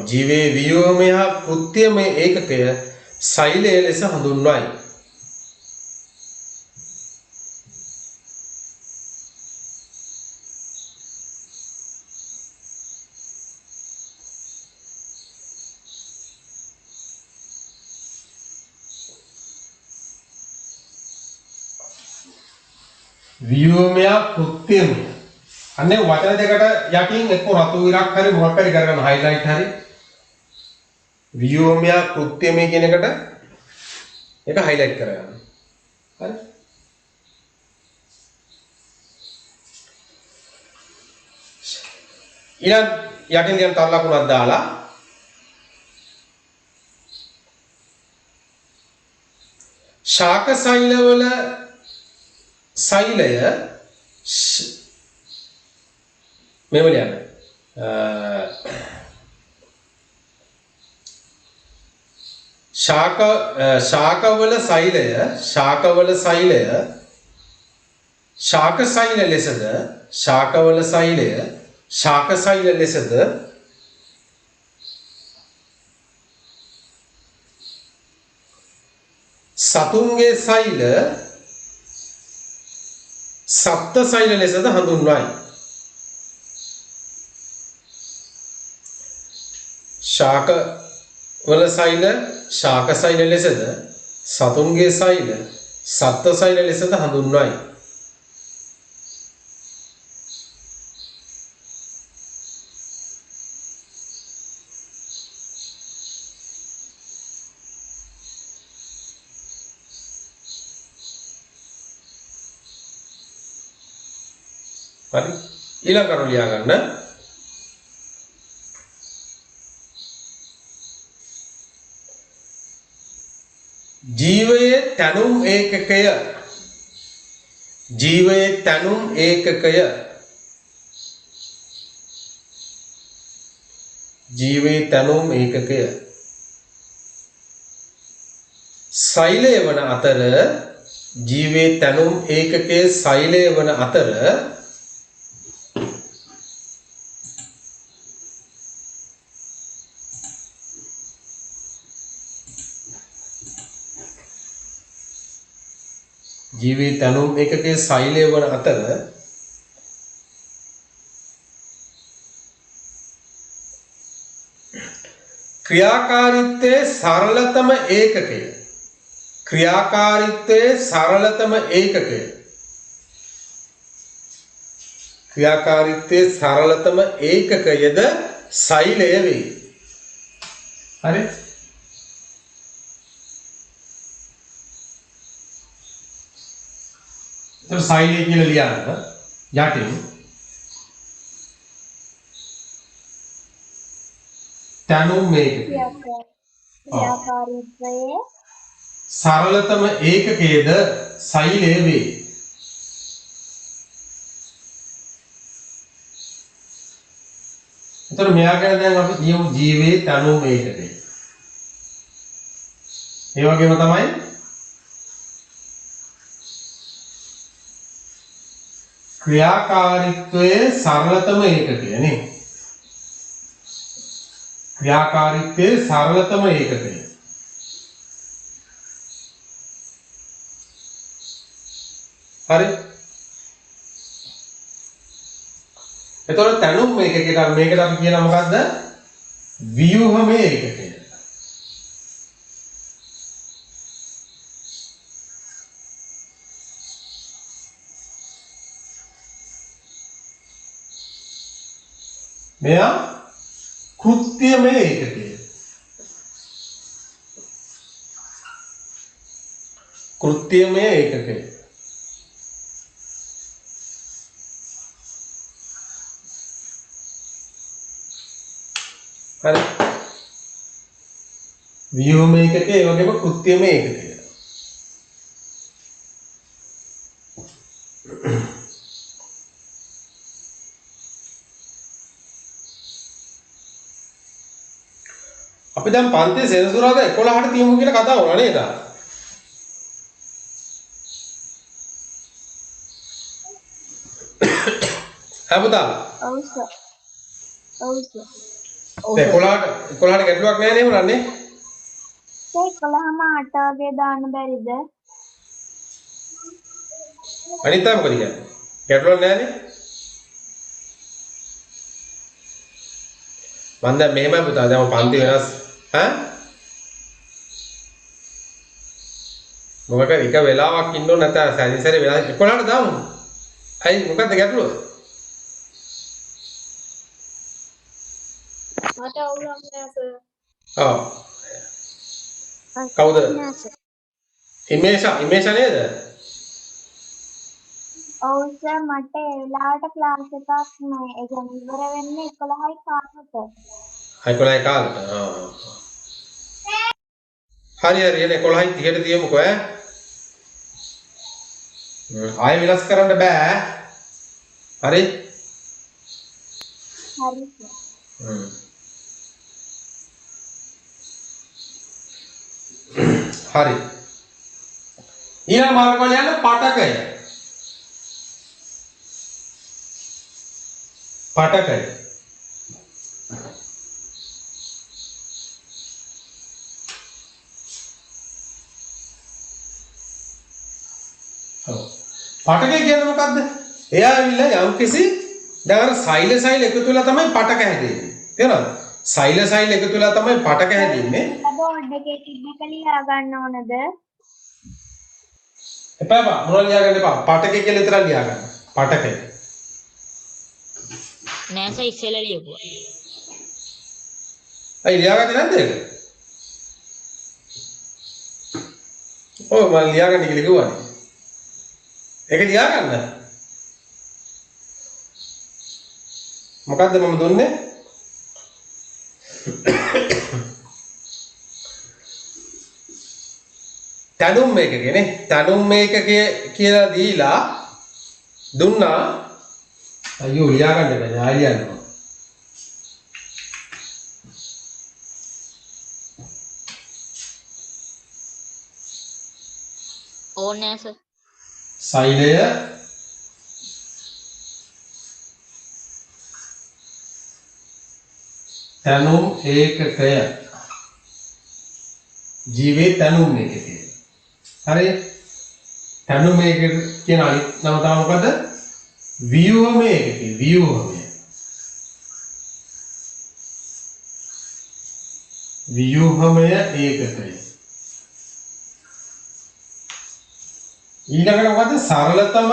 ජීවයේ ව්‍යුහමය හා කෘත්‍යමය ඒකකය සෛලය ලෙස හඳුන්වයි. ව්‍යුහමය කෘත්‍යමය. අන්නේ වචන දෙකට යටින් එක්ක රතු විරක් හරි මොකක් හරි කරගන්න highlight හරි. ව්‍යුහමය කෘත්‍යමය කියන එකට ඒක highlight කරගන්න. හරි. ඊළඟ යටින් යන තර ලකුණක් දාලා ශාක සෛලවල සෛලය මෙව ලියන්න. ශාකවල සෛලය ශාක සෛල ලෙසද ශාකවල සෛලය ශාක සෛල ලෙසද සතුන්ගේ සෛල සප්ත සෛල ලෙසද හඳුන්වයි. ශාක වල සෛල ශාක සෛල ලෙසද සතුන්ගේ සෛල සප්ත සෛල ලෙසද හඳුන්වයි. හරි. ඊළඟ කරුණ ලියා ගන්න. ජීවයේ තනුම් ඒකකය. ජීවයේ තනුම් ඒකකය. ජීවයේ තනුම් ඒකකය. සෛලය වන අතර ජීවයේ තනුම් ඒකකයේ සෛලය වන අතර ජීවයේ තනුම් ඒකකයේ සෛලය වන අතර ක්‍රියාකාරීත්වයේ සරලතම ඒකකය. ක්‍රියාකාරීත්වයේ සරලතම ඒකකය. ක්‍රියාකාරීත්වයේ සරලතම ඒකකයද සෛලය වේ. හරි. සෛලය කියලා ලියන්න යටින් තනුම් ඒකකය. ක්‍රියාකාරීත්වයේ සරලතම ඒකකයේද සෛලය වේ. එතකොට මෙයා ගැන දැන් අපි කියමු ජීවයේ තනුම් ඒකකය. ඒ වගේම තමයි ක්‍රියාකාරීත්වයේ සරලතම ඒකකය නේ. ක්‍රියාකාරීත්වයේ සරලතම ඒකකය. හරි. එතකොට තනුම් මේකකට අපි කියනවා මොකද්ද? ව්‍යුහමය ඒකකය. මෙයා කෘත්‍යමය ඒකකය. කෘත්‍යමය ඒකකය. හරි. ව්‍යුහමය ඒකකය ඒ වගේම කෘත්‍යමය ඒකකය. අපි දැන් පන්තියේ සෙනසුරාදා 11ට තියමු කියලා කතා වුණා නේද? හබුදා. ඔව් සර්. ඔව් සර්. 11ට ගැටලුවක් නැහැ නේ මොනන්නේ? ඒ 11ම 8 වගේ දාන්න බැරිද? අනිත් අය මොකද කියන්නේ? ගැටලුවක් නැහැ නේ? මම දැන් මෙහෙමයි පුතා දැන් පන්ති වෙනස් ඈ මොකද එක වෙලාවක් ඉන්න ඕන නැත්නම් සැරිසැරේ වෙලා 11ට දාමු. අයි මොකද්ද ගැටලුව? මට අවුලක් නෑ සර්. ආ කවුද? ඉමේෂා නේද? ඔව් සර් මට ඒ වෙලාවට ක්ලාස් එකක් නෑ. ඒ කියන්නේ ඉවර වෙන්නේ 11යි කාලට. 11යි කාලට. හරි එනේ 11යි 30ට තියමුකෝ ඈ. ආයෙ විනාශ කරන්න බෑ. හරි? හරි සර්. හරි. ඊළඟ මාර්ගවල යන පටකය. පටකය. පටකය කියන්නේ මොකද්ද? එයා ඇවිල්ලා යම්කිසි දැන් අර සෛල එකතු වෙලා තමයි පටක හැදෙන්නේ. තේරෙනවද? සෛල එකතු වෙලා තමයි පටක හැදෙන්නේ. බෝඩ් එකේ තිබ්බක ලියා ගන්න ඕනද? එපා මොනවද ලියා ගන්න එපා. පටකය කියලා විතරක් ලියා ගන්න. පටකය. නෑ සර් ඉස්සෙල්ලා ලියපුවා. අයි ලියාගත්තේ නැද්ද ඒක? ඔව් මම ලියාගන්න කියලා කිව්වනේ. ඒක ලියාගන්න. මොකද්ද මම දුන්නේ? තනුම් මේකකේ නේ. තනුම් මේකකේ කියලා දීලා දුන්නා. අයියෝ ලියාගන්න බෑ. ආයෙ ලියන්න. ඕනේ නෑ සර්. සෛලය තනුම් ඒකකය ජීවේ තනුම් ඒකකය. හරි? තනුම් ඒකක කියන අනිත් නම තමයි මොකද? ව්‍යුහමය ඒකකය. ව්‍යුහමය. ව්‍යුහමය ඒකකය. ඊළඟට මොකද? සරලතම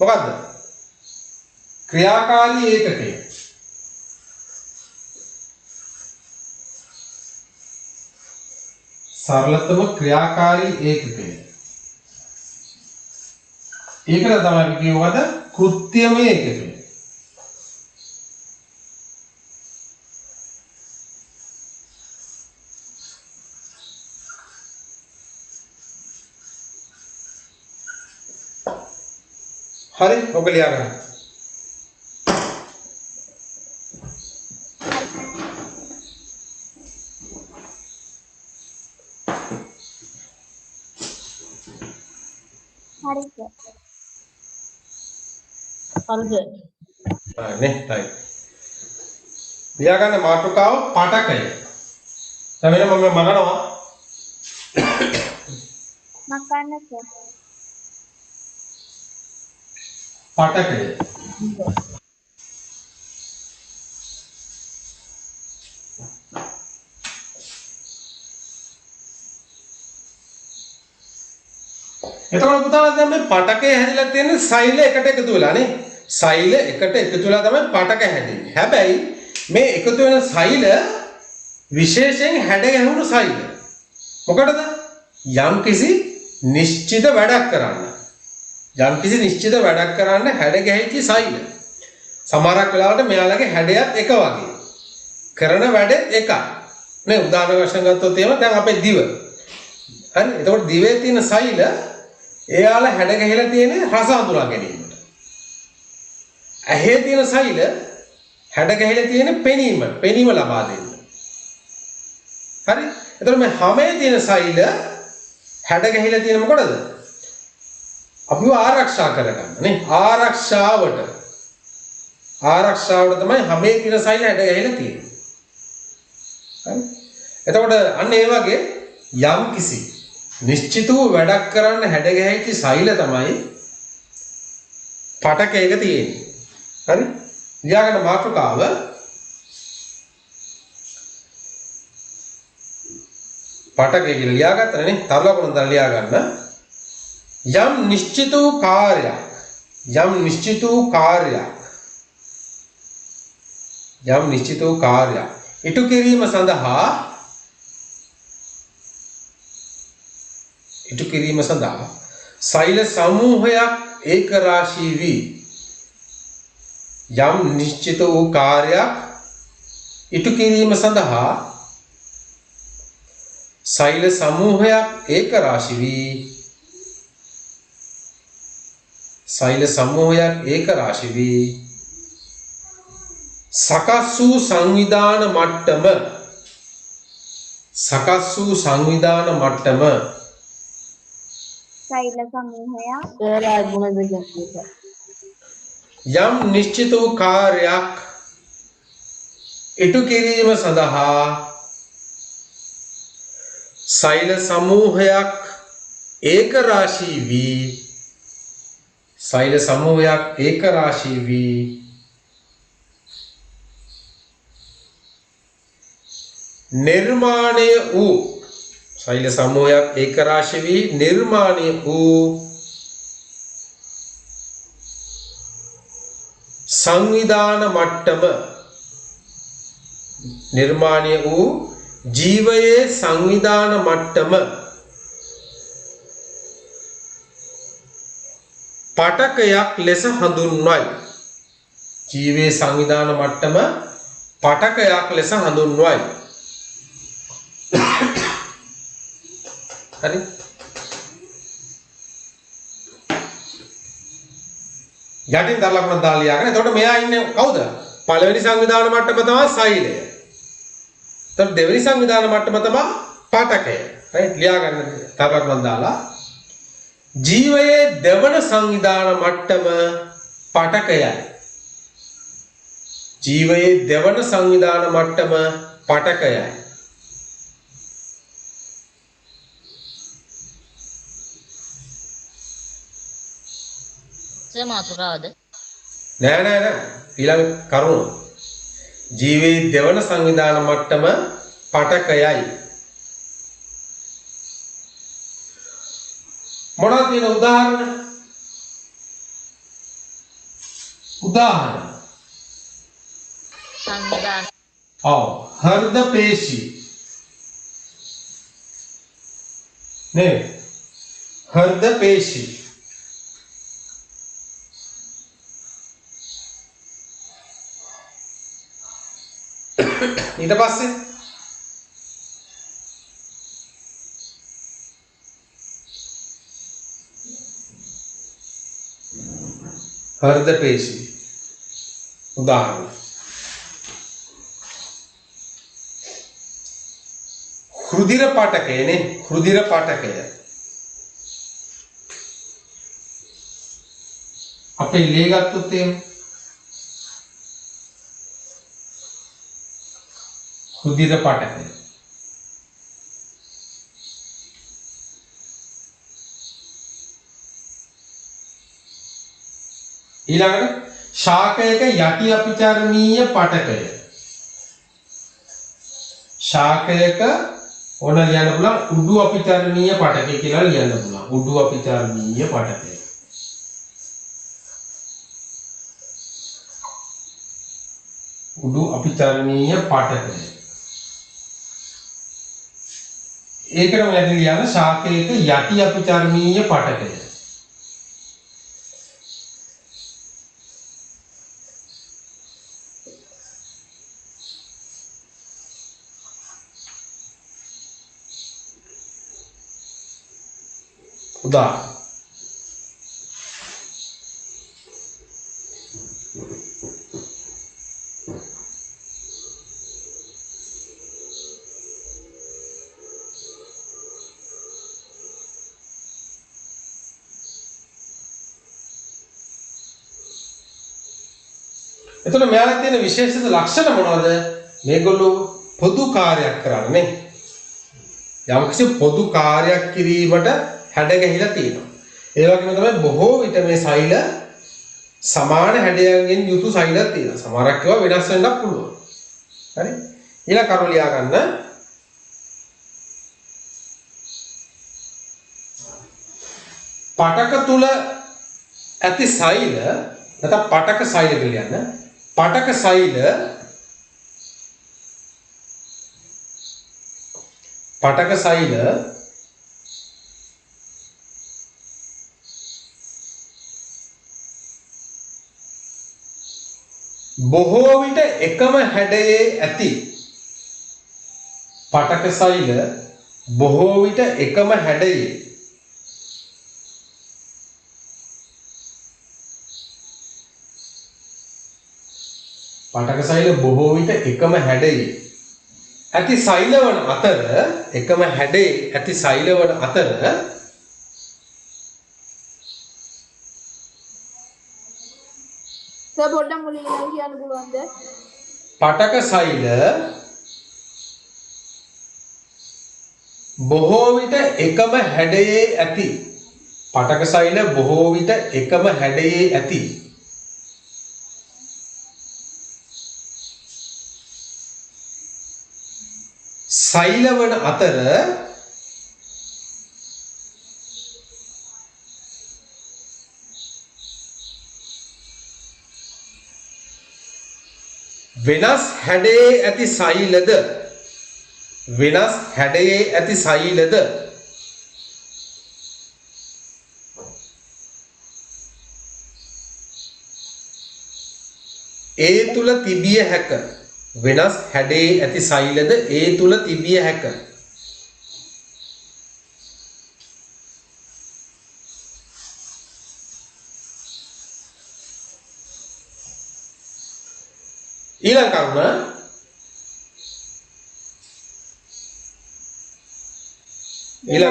මොකද්ද? ක්‍රියාකාරී ඒකකය. සරලතම ක්‍රියාකාරී ඒකකය. ඒකට තමයි අපි කියව මොකද? කෘත්‍යමය ඒකකය. හරි ඔක ලියා ගන්න. හරි සර්. හරිද? නේ right. ලියා ගන්න මාතෘකාව පටකය. දැන් මම මකනවා. මකන්න සර්. පටකය. එතකොට පුතාලා දැන් මේ පටකය හැදිලා තියෙන්නේ සෛල එකට එකතු වෙලා නේ. සෛල එකට එකතු වෙලා තමයි පටක හැදෙන්නේ. හැබැයි මේ එකතු වෙන සෛල විශේෂයෙන් හැඩ ගැහුණු සෛල. මොකටද? යම්කිසි නිශ්චිත වැඩක් කරන්න. යම්කිසි නිශ්චිත වැඩක් කරන්න හැඩ ගැහිච්ච සෛල. සමහරක් වෙලාවට මෙයාලගේ හැඩයත් එක වගේ. කරන වැඩෙත් එකයි. මේ උදාහරණ වශයෙන් ගත්තොත් එහෙම දැන් අපේ දිව. හරි? එතකොට දිවේ තියෙන සෛල එයාලා හැඩ ගැහිලා තියෙන්නේ රස හඳුනා ගැනීමට. ඇහි තියෙන සෛල හැඩ ගැහිලා තියෙන්නේ පෙනීම ලබා දෙන්න. හරි? එතකොට මේ හැමේ තියෙන සෛල හැඩ ගැහිලා තියෙන මොකටද? අපිව ආරක්ෂා කරගන්න නේ. ආරක්ෂාවට තමයි හැමේ තියෙන සෛල හැඩ ගැහිලා තියෙන්නේ. හරි? එතකොට අන්න ඒ වගේ යම් කිසි නිශ්චිත වූ වැඩක් කරන්න හැඩ ගැහිච්ච සෛල තමයි පටකයක තියෙන්නේ. හරි? ලියාගන්න මාතෘකාව පටකය කියලා ලියාගත්තා නේ. තව ලකුණක් දාලා ලියා ගන්න. යම් නිශ්චිත වූ කාර්යයක් ඉටු කිරීම සඳහා සෛල සමූහයක් ඒක රාශී වී යම් නිශ්චිත වූ කාර්යයක් ඉටු කිරීම සඳහා සෛල සමූහයක් ඒක රාශී වී සකස් වූ සංවිධාන මට්ටම සෛල සමූහයක් යම් නිශ්චිත වූ කාර්යයක් ඉටු කිරීම සඳහා සෛල සමූහයක් ඒක රාශී වී නිර්මාණය වූ සංවිධාන මට්ටම ජීවයේ සංවිධාන මට්ටම පටකයක් ලෙස හඳුන්වයි. ජීවයේ සංවිධාන මට්ටම පටකයක් ලෙස හඳුන්වයි. හරි? යටින් දරලකුණ දාලා ලියාගෙන. එතකොට මෙයා ඉන්නේ කවුද? පළවෙනි සංවිධාන මට්ටම තමයි සෛලය. එතකොට දෙවෙනි සංවිධාන මට්ටම තමයි පටකය. රයිට්? ලියා ගන්න දරලකුණ දාලා. ජීවයේ දෙවන සංවිධාන මට්ටම පටකයයි. මාතෘකාවද? නෑ. ඊළඟ කරුණ. ජීවයේ දෙවන සංවිධාන මට්ටම පටකයයි. මොනවද තියෙන උදාහරණ? සංවිධාන. හෘද පේශි. නේ. හෘද පේශි. ඊට පස්සේ හෘද පේශි උදාහරණ රුධිර පාටකයනේ රුධිර පාටකය අපේ ලේ ගත්තොත් එහෙම රුධිර පාටකය ඊළඟට ශාකයක යටි අපිචර්මීය පටකය. ශාකයක ඕන ලියන්න පුළුවන් උඩු අපිචර්මීය පටකය කියලා ලියන්න පුළුවන්. උඩු අපිචර්මීය පටකය. උඩු අපිචර්මීය පටකය. ඒකටම යටි ලියන්න ශාකයක යටි අපිචර්මීය පටකය. උදාහරණ එතකොට මෙයාලා තියෙන විශේෂිත ලක්ෂණ මොනවද? මේගොල්ලෝ පොදු කාර්යයක් කරන්නේ. යම්කිසි පොදු කාර්යයක් කිරීමට හැඩ ගැහිලා තියෙනවා. ඒ වගේම තමයි බොහෝ විට මේ සෛල සමාන හැඩයන්ගෙන් යුතු සෛලක් තියෙනවා. සමහරක් ඒවා වෙනස් වෙන්නත් පුළුවන්. හරි? ඊළඟ කරුණ ලියා ගන්න. පටක තුල ඇති සෛල නැත්නම් පටක සෛල කියලා කියන්නේ. පටක සෛල බොහෝ විට එකම හැඩයේ ඇති පටක සෛල බොහෝ විට එකම හැඩයේ පටක සෛල බොහෝ විට එකම හැඩයේ ඇති සෛලවන අතර එකම හැඩයේ ඇති සෛලවන අතර සර් පොඩ්ඩක් මුලින් ඉඳන් කියන්න පුළුවන්ද? පටක සෛල බොහෝ විට එකම හැඩයේ ඇති පටක සෛල බොහෝ විට එකම හැඩයේ ඇති සෛලවන අතර වෙනස් හැඩයේ ඇති සෛලද ඒ තුල තිබිය හැක වෙනස් හැඩයේ ඇති සෛලද ඒ තුල තිබිය හැක ඊළඟ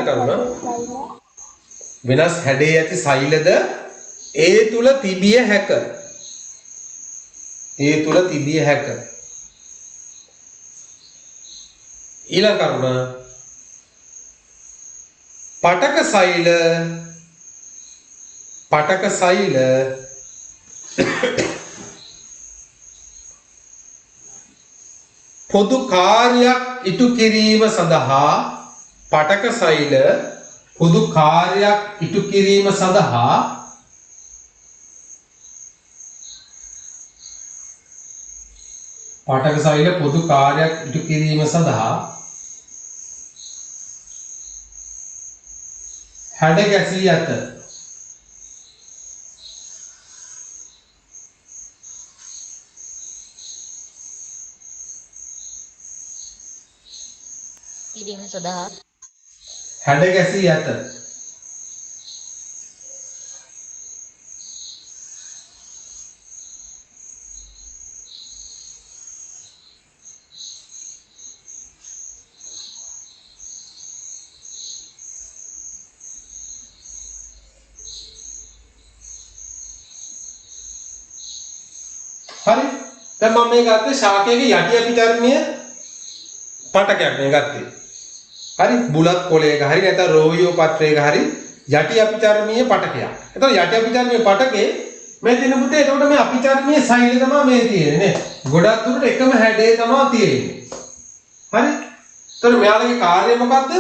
කරුණ වෙනස් හැඩයේ ඇති සෛලද ඒ තුල තිබිය හැක ඊළඟ කරුණ පටක සෛල පොදු කාර්යයක් ඉටු කිරීම සඳහා පටක සෛල පොදු කාර්යයක් ඉටු කිරීම සඳහා පටක සෛල පොදු කාර්යයක් ඉටු කිරීම සඳහා හැඩ ගැසී ඇත කිරීම සඳහා හැඩ ගැසී ඇත හරි දැන් මම මේ ගත්තේ ශාකයක යටි අපිචර්මීය පටකයක් මේ ගත්තේ හරි බුලත් කොළයක හරි නැත්නම් රෝහියෝ පත්‍රයක හරි යටි අපිචර්මීය පටකයක්. එතකොට යටි අපිචර්මීය පටකේ මේ දින පුතේ එතකොට මේ අපිචාරමයේ සෛලය තමයි මේ තියෙන්නේ නේ. ගොඩක් දුරට එකම හැඩේ තමයි තියෙන්නේ. හරි? එතකොට මෙයාලගේ කාර්යය මොකද්ද?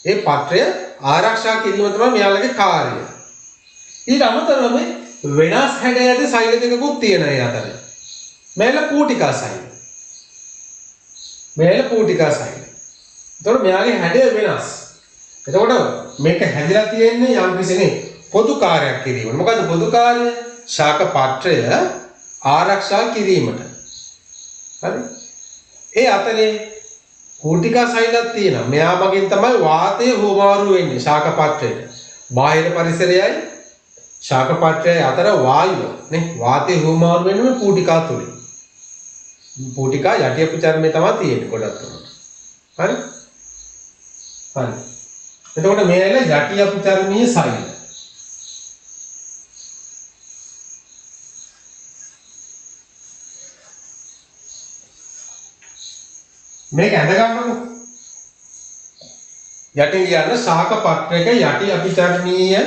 ඒ පත්‍රය ආරක්ෂා කිරීම තමයි මෙයාලගේ කාර්යය. ඊට අමතරව මේ වෙනස් හැඩ ඇති සෛල දෙකකුත් තියෙනවා ඒ අතර. මේල පූටිකා සෛල. මේල පූටිකා සෛල. එතකොට මෙයාගේ හැඩය වෙනස්. එතකොට මේක හැදිලා තියෙන්නේ යම් කිසිනේ පොදු කාර්යයක් කිරීමට. මොකද්ද පොදු කාර්යය? ශාක පත්‍රය ආරක්ෂා කිරීමට. හරි? ඒ අතරේ පූටිකා සෛලක් තියෙනවා. මෙයා මගින් තමයි වාතය හුවමාරු වෙන්නේ ශාක පත්‍රයට. බාහිර පරිසරයයි ශාක පත්‍රයයි අතර වායුව නේ වාතය හුවමාරු වෙන්නේ මේ පූටිකා තුලින්. පූටිකා යටිපු චර්මයේ තමයි තියෙන්නේ ගොඩක් තුනට. හරි? හරි. එතකොට මේල යටිපු චර්මයේ සෛල. මේක ඇඳ ගන්නකො. යටින් කියන්න ශාක පත්‍රයක යටි අභිචර්මීය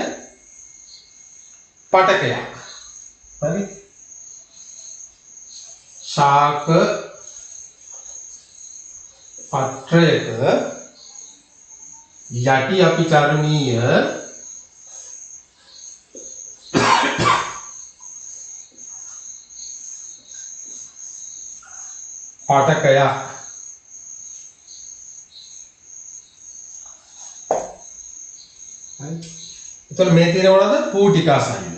පටකයක්. හරි? ශාක පත්‍රයක යටි අභිචර්මීය පටකයක්. එතකොට මේ තියෙන මොනවද? පූටිකා සෛල.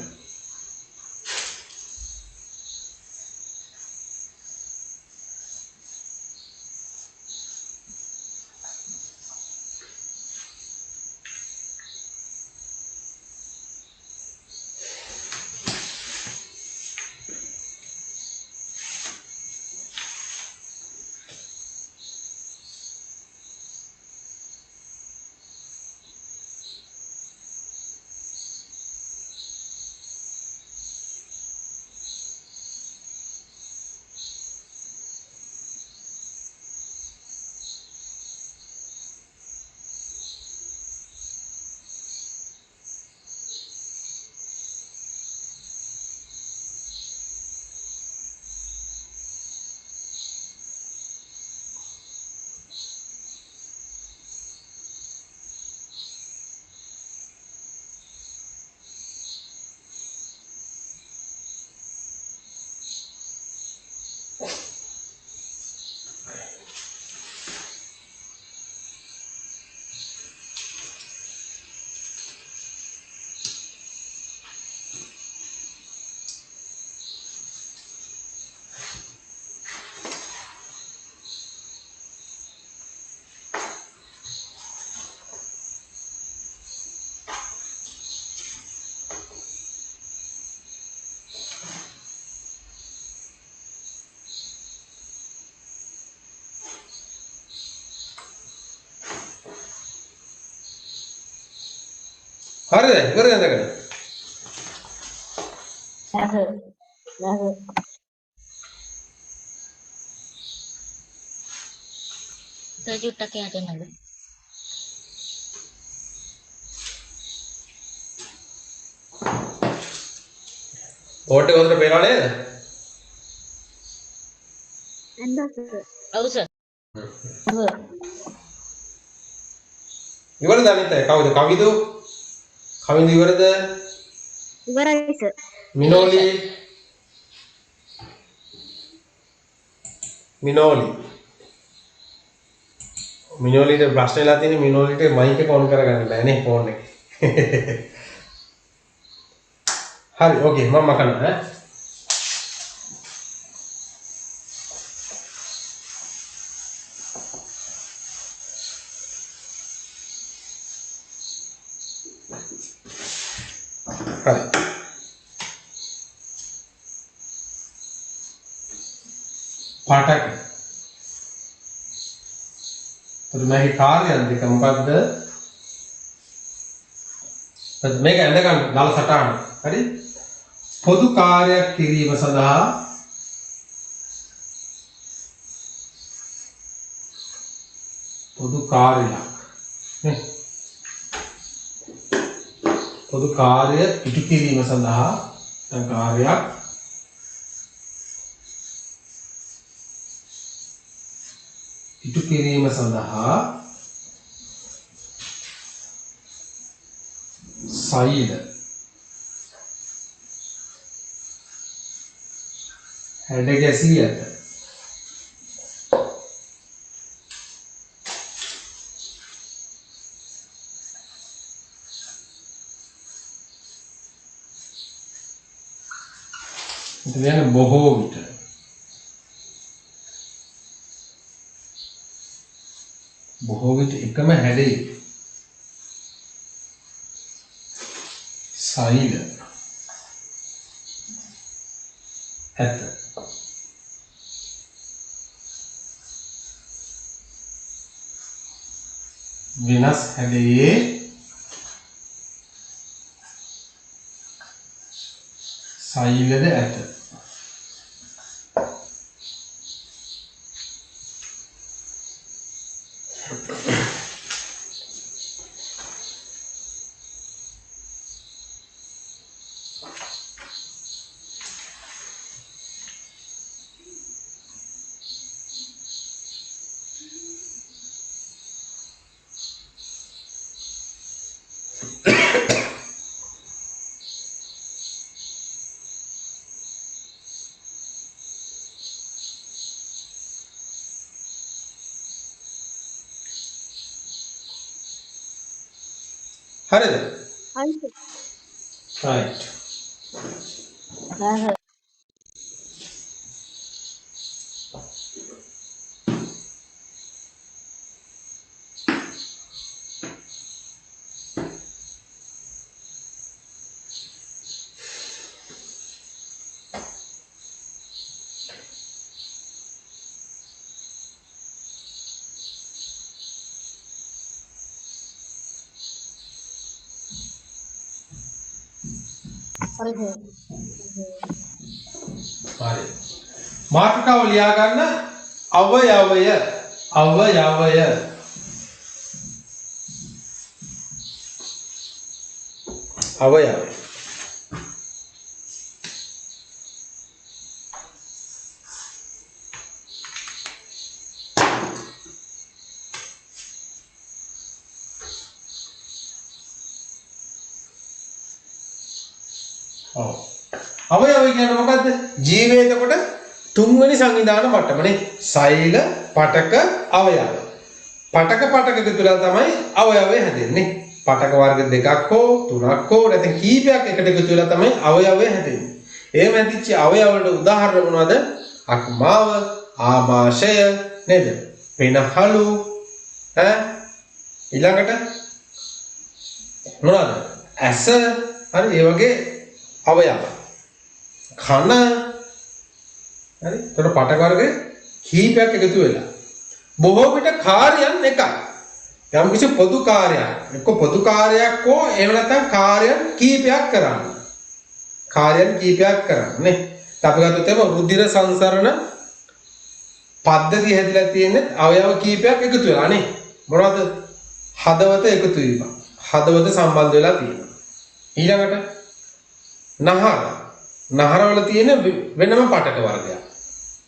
හරිද? ඉවරද දැන්? සජුට්ටක් යට නේද? බෝඩ් එක හොඳට පේනව නේද? ඔව් සර්. ඉවරද අනිත් අය? කවුද? කවිදු? කවිදු ඉවරද? ඉවරයි සර්. මිනෝලි මිනෝලිට ප්‍රශ්න වෙලා තියෙන්නේ මිනෝලිට මයික් එක ඔන් කරගන්න බෑ නේ ෆෝන් එකේ. හරි ඕකේ මම මකනවා ඈ. හරි. පාටක. මේකේ කාර්යයන් දෙක මොකද්ද? මේක ඇඳ ගන්න දාල සටහන. හරි? පොදු කාර්යයක් කිරීම සඳහා පොදු කාර්යයක් නේ පොදු කාර්ය ඉටු කිරීම සඳහා කාර්යයක් ඉටු කිරීම සඳහා සෛල හැඩ ගැසී ඇත. එතන බොහෝ විට එකම හැඩේ සෛල ඇත. වෙනස් හැඩයේ සෛලද ඇත. හරිද? හරිද? right. හරිද? හරි. මාතෘකාව ලියා ගන්න අවයවය අවයවය කියන්නේ මොකද්ද? ජීවය එතකොට තුන්වෙනි සංවිධාන මට්ටමනේ. සෛල, පටක, අවයව. පටක එකතු වෙලා තමයි අවයවය හැදෙන්නේ. පටක වර්ග දෙකක් හෝ තුනක් හෝ නැත්නම් කීපයක් එකට එකතු වෙලා තමයි අවයවය හැදෙන්නේ. එහෙම හැදිච්ච අවයව වලට උදාහරණ මොනවද? අක්මාව, ආමාශය නේද? පෙනහළු ඊළඟට මොනවද? ඇස හරි ඒ වගේ අවයව. කන හරි එතකොට පටක වර්ග කීපයක් එකතු වෙලා බොහෝ විට කාර්යයන් එකයි. යම් කිසි පොදු කාර්යයක් එක්ක පොදු කාර්යයක් හෝ එහෙම නැත්නම් කාර්යයන් කීපයක් කරන්න. නේ. අපි ගත්තොත් එම රුධිර සංසරණ පද්ධතිය හැදිලා තියෙන්නේ අවයව කීපයක් එකතු වෙලා නේ. මොනවද? හදවත එකතු වීම. හදවත සම්බන්ධ වෙලා තියෙනවා. ඊළඟට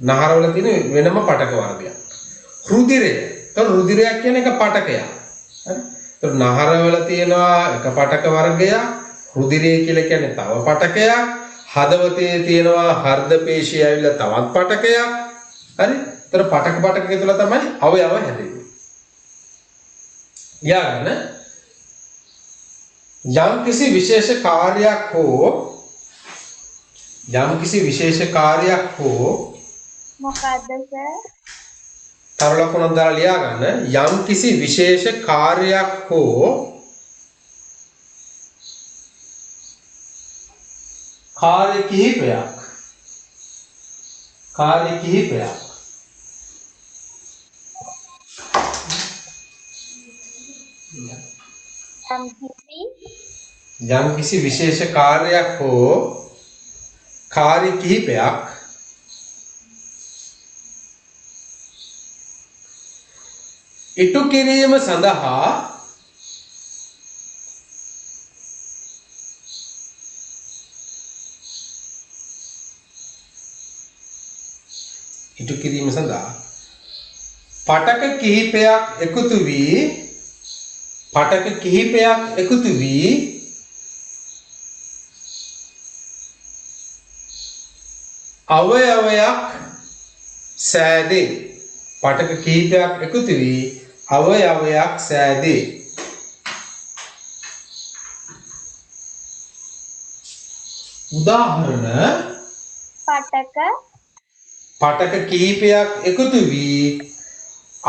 නහරවල තියෙන වෙනම පටක වර්ගයක්. රුධිරය. ඒතර රුධිරයක් කියන්නේ එක පටකයක්. හරි. ඒතර නහරවල තියෙනවා එක පටක වර්ගයක්. රුධිරය කියලා කියන්නේ තව පටකයක්. හදවතේ තියෙනවා හෘද පේශිය ඇවිල්ලා තවත් පටකයක්. හරි. ඒතර පටක තුල තමයි අවයව හැදෙන්නේ. යාගෙන යම් කිසි විශේෂ කාර්යයක් හෝ මොකද්ද සර්? තව ලකුණක් දාලා ලියා ගන්න. යම් කිසි විශේෂ කාර්යයක් හෝ කාර්ය කිහිපයක් යම් කිසි විශේෂ කාර්යයක් හෝ කාර්ය කිහිපයක් ඉටු කිරීම සඳහා ඉටු කිරීම සඳහා පටක කිහිපයක් එකතු වී අවයවයක් සෑදේ. පටක කිහිපයක් එකතු වී අවයවයක් සෑදේ. උදාහරණ පටක කිහිපයක් එකතු වී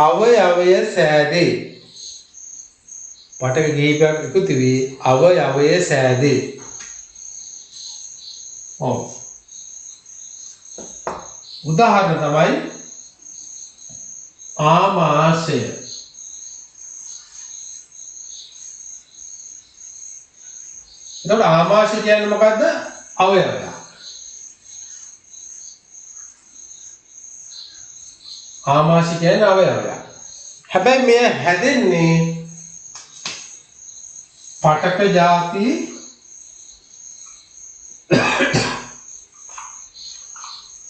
අවයවය සෑදේ. පටක කිහිපයක් එකතු වී අවයවය සෑදේ. ඔව්. උදාහරණ තමයි ආමාශය. එතකොට ආමාශය කියන්නේ මොකද්ද? අවයවයක්. ආමාශය කියන්නේ අවයවයක්. හැබැයි මෙය හැදෙන්නේ පටක ಜಾති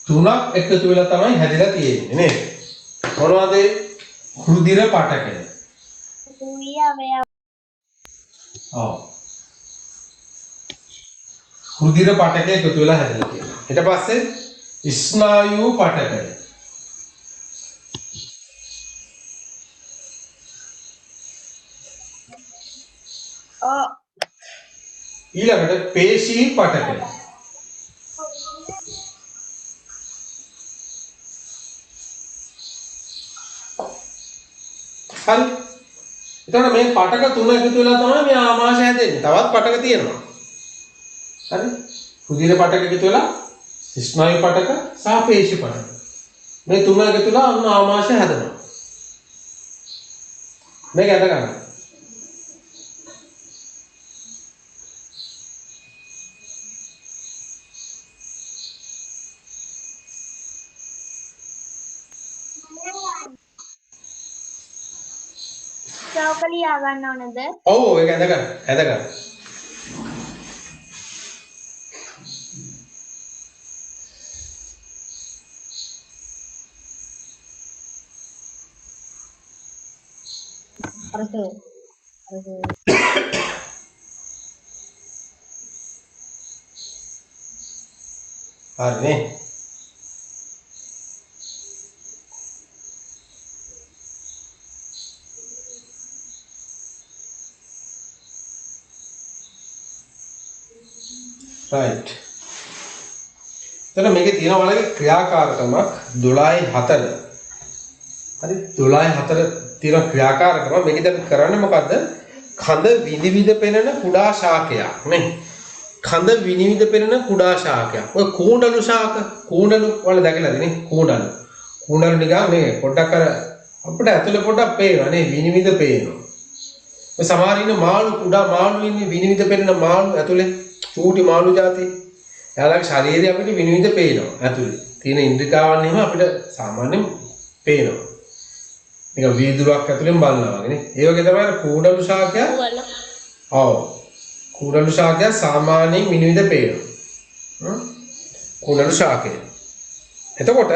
තුනක් එකතු වෙලා තමයි හැදිලා තියෙන්නේ නේද? මොනවද? රුධිර පටකය. ඔව්. රුධිර පටකය එකතු වෙලා හැදිලා තියෙනවා. ඊට පස්සේ ස්නායු පටකය. ඊළඟට පේශී පටකය. හරි. එතකොට මේ පටක තුන එකතු වෙලා තමයි මේ ආමාශය හැදෙන්නේ. තවත් පටක තියෙනවා. හරි. රුධිර පටක එකතු වෙලා ස්නායු පටක සහ පේශී පටක. මේ තුන එකතු වෙලා අන්න ආමාශය හැදෙනවා. මේක අද ගන්න. ලියා ගන්න ඕනද? ඔව් ඒක ඇද ගන්න. හරිනේ. right. එතන මේකේ තියෙන වලගේ ක්‍රියාකාරකමක් 12/4. හරි 12/4 තියෙන ක්‍රියාකාරකම මේකෙන් අපි කරන්නේ මොකද්ද? කඳ විනිවිද පෙනෙන කුඩා ශාකයක් නේ. කඳ විනිවිද පෙනෙන කුඩා ශාකයක්. ඔය කූඩලු ශාක කූඩලු වල දැකලාද නේ? කූඩලු නිකන් මේ පොඩ්ඩක් අර අපිට ඇතුලේ පොඩ්ඩක් පේනවා නේ විනිවිද පේනවා. ඔය සමහර ඉන්න මාළු කුඩා මාළු ඉන්නේ විනිවිද පෙනෙන මාළු ඇතුලේ චූටි මාළු జాති. එයාලගේ ශරීරය අපිට විනිවිද පේනවා ඇතුලේ. තියෙන ඉන්ද්‍රිකාවන් එහෙම අපිට සාමාන්‍යයෙන් පේනවා. නිකන් වීදුරුවක් ඇතුලෙන් බලනවා වගේ නේ. ඒ වගේ තමයි කූඩලු ශාකය. ඔව්. කූඩලු ශාකය සාමාන්‍යයෙන් විනිවිද පේනවා. කූඩලු ශාකය. එතකොට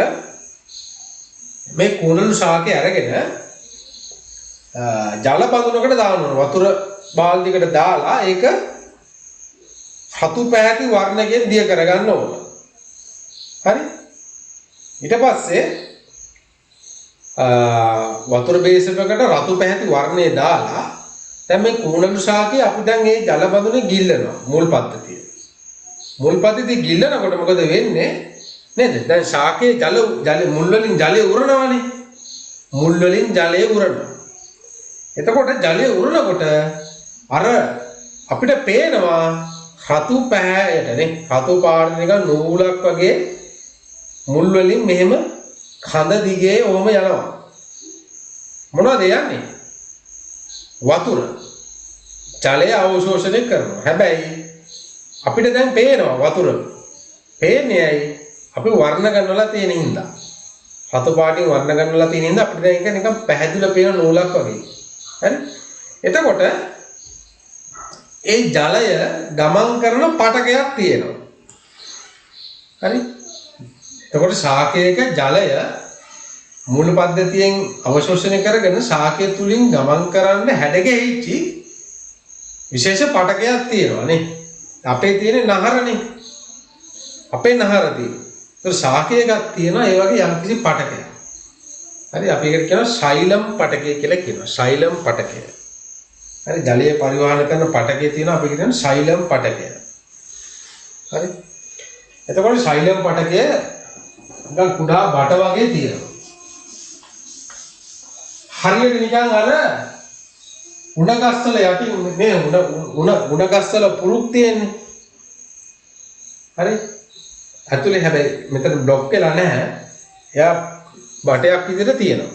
මේ කූඩලු ශාකය අරගෙන ජල බඳුනකට දානවා. වතුර බාල්දියකට දාලා ඒක රතු පැහැති වර්ණයෙන් දිය කරගන්න ඕන. හරි? ඊට පස්සේ වතුර බේසයකට රතු පැහැති වර්ණය දාලා දැන් මේ කූණලු ශාකය අපි දැන් මේ ජල බඳුනේ ගිල්ලනවා මුල් පද්ධතිය. මුල් පද්ධතිය ගිල්ලනකොට මොකද වෙන්නේ? නේද? දැන් ශාකයේ ජල මුල් වලින් ජලය උරනවානේ. මුල් වලින් ජලය උරනවා. එතකොට ජලය උරනකොට අර අපිට පේනවා රතු පැහැයටනේ රතු පාට නිකන් නූලක් වගේ මුල් වලින් මෙහෙම කඳ දිගේ ඔහම යනවා. මොනවද යන්නේ? වතුර. ජලය අවශෝෂණය කරනවා. හැබැයි අපිට දැන් පේනවා වතුර. පේන්නේ ඇයි? අපි වර්ණ ගන්නවලා තියෙන හින්දා. රතු පාටින් වර්ණ ගන්නවලා තියෙන හින්දා අපිට දැන් ඒක නිකන් පැහැදිලිව පේන නූලක් වගේ. හරි? එතකොට ඒ ජලය ගමන් කරන පටකයක් තියෙනවා. හරි? එතකොට ශාකයක ජලය මූල පද්ධතියෙන් අවශෝෂණය කරගෙන ශාකය තුලින් ගමන් කරන්න හැඩගැහිච්චි විශේෂ පටකයක් තියෙනවා නේ. අපේ තියෙන නහරනේ. අපේ නහර තියෙනවා. ඒක ශාකයක තියෙනවා ඒ වගේ යම්කිසි පටකයක්. හරි අපි ඒකට කියනවා ශෛලම් පටකය කියලා කියනවා. ශෛලම් පටකය. හරි ජලය පරිවහන කරන පටකයේ තියෙනවා අපි කියනවා ශෛලම් පටකය. හරි. එතකොට ශෛලම් පටකය නිකන් කුඩා බට වගේ තියෙනවා. හරියට නිකන් අර උණ ගස්වල යටින් මේ උණ ගස්වල පුරුක් තියෙන්නේ. හරි. ඇතුලේ හැබැයි මෙතන બ્લોක් වෙලා නැහැ. එයා බටයක් විදිහට තියෙනවා.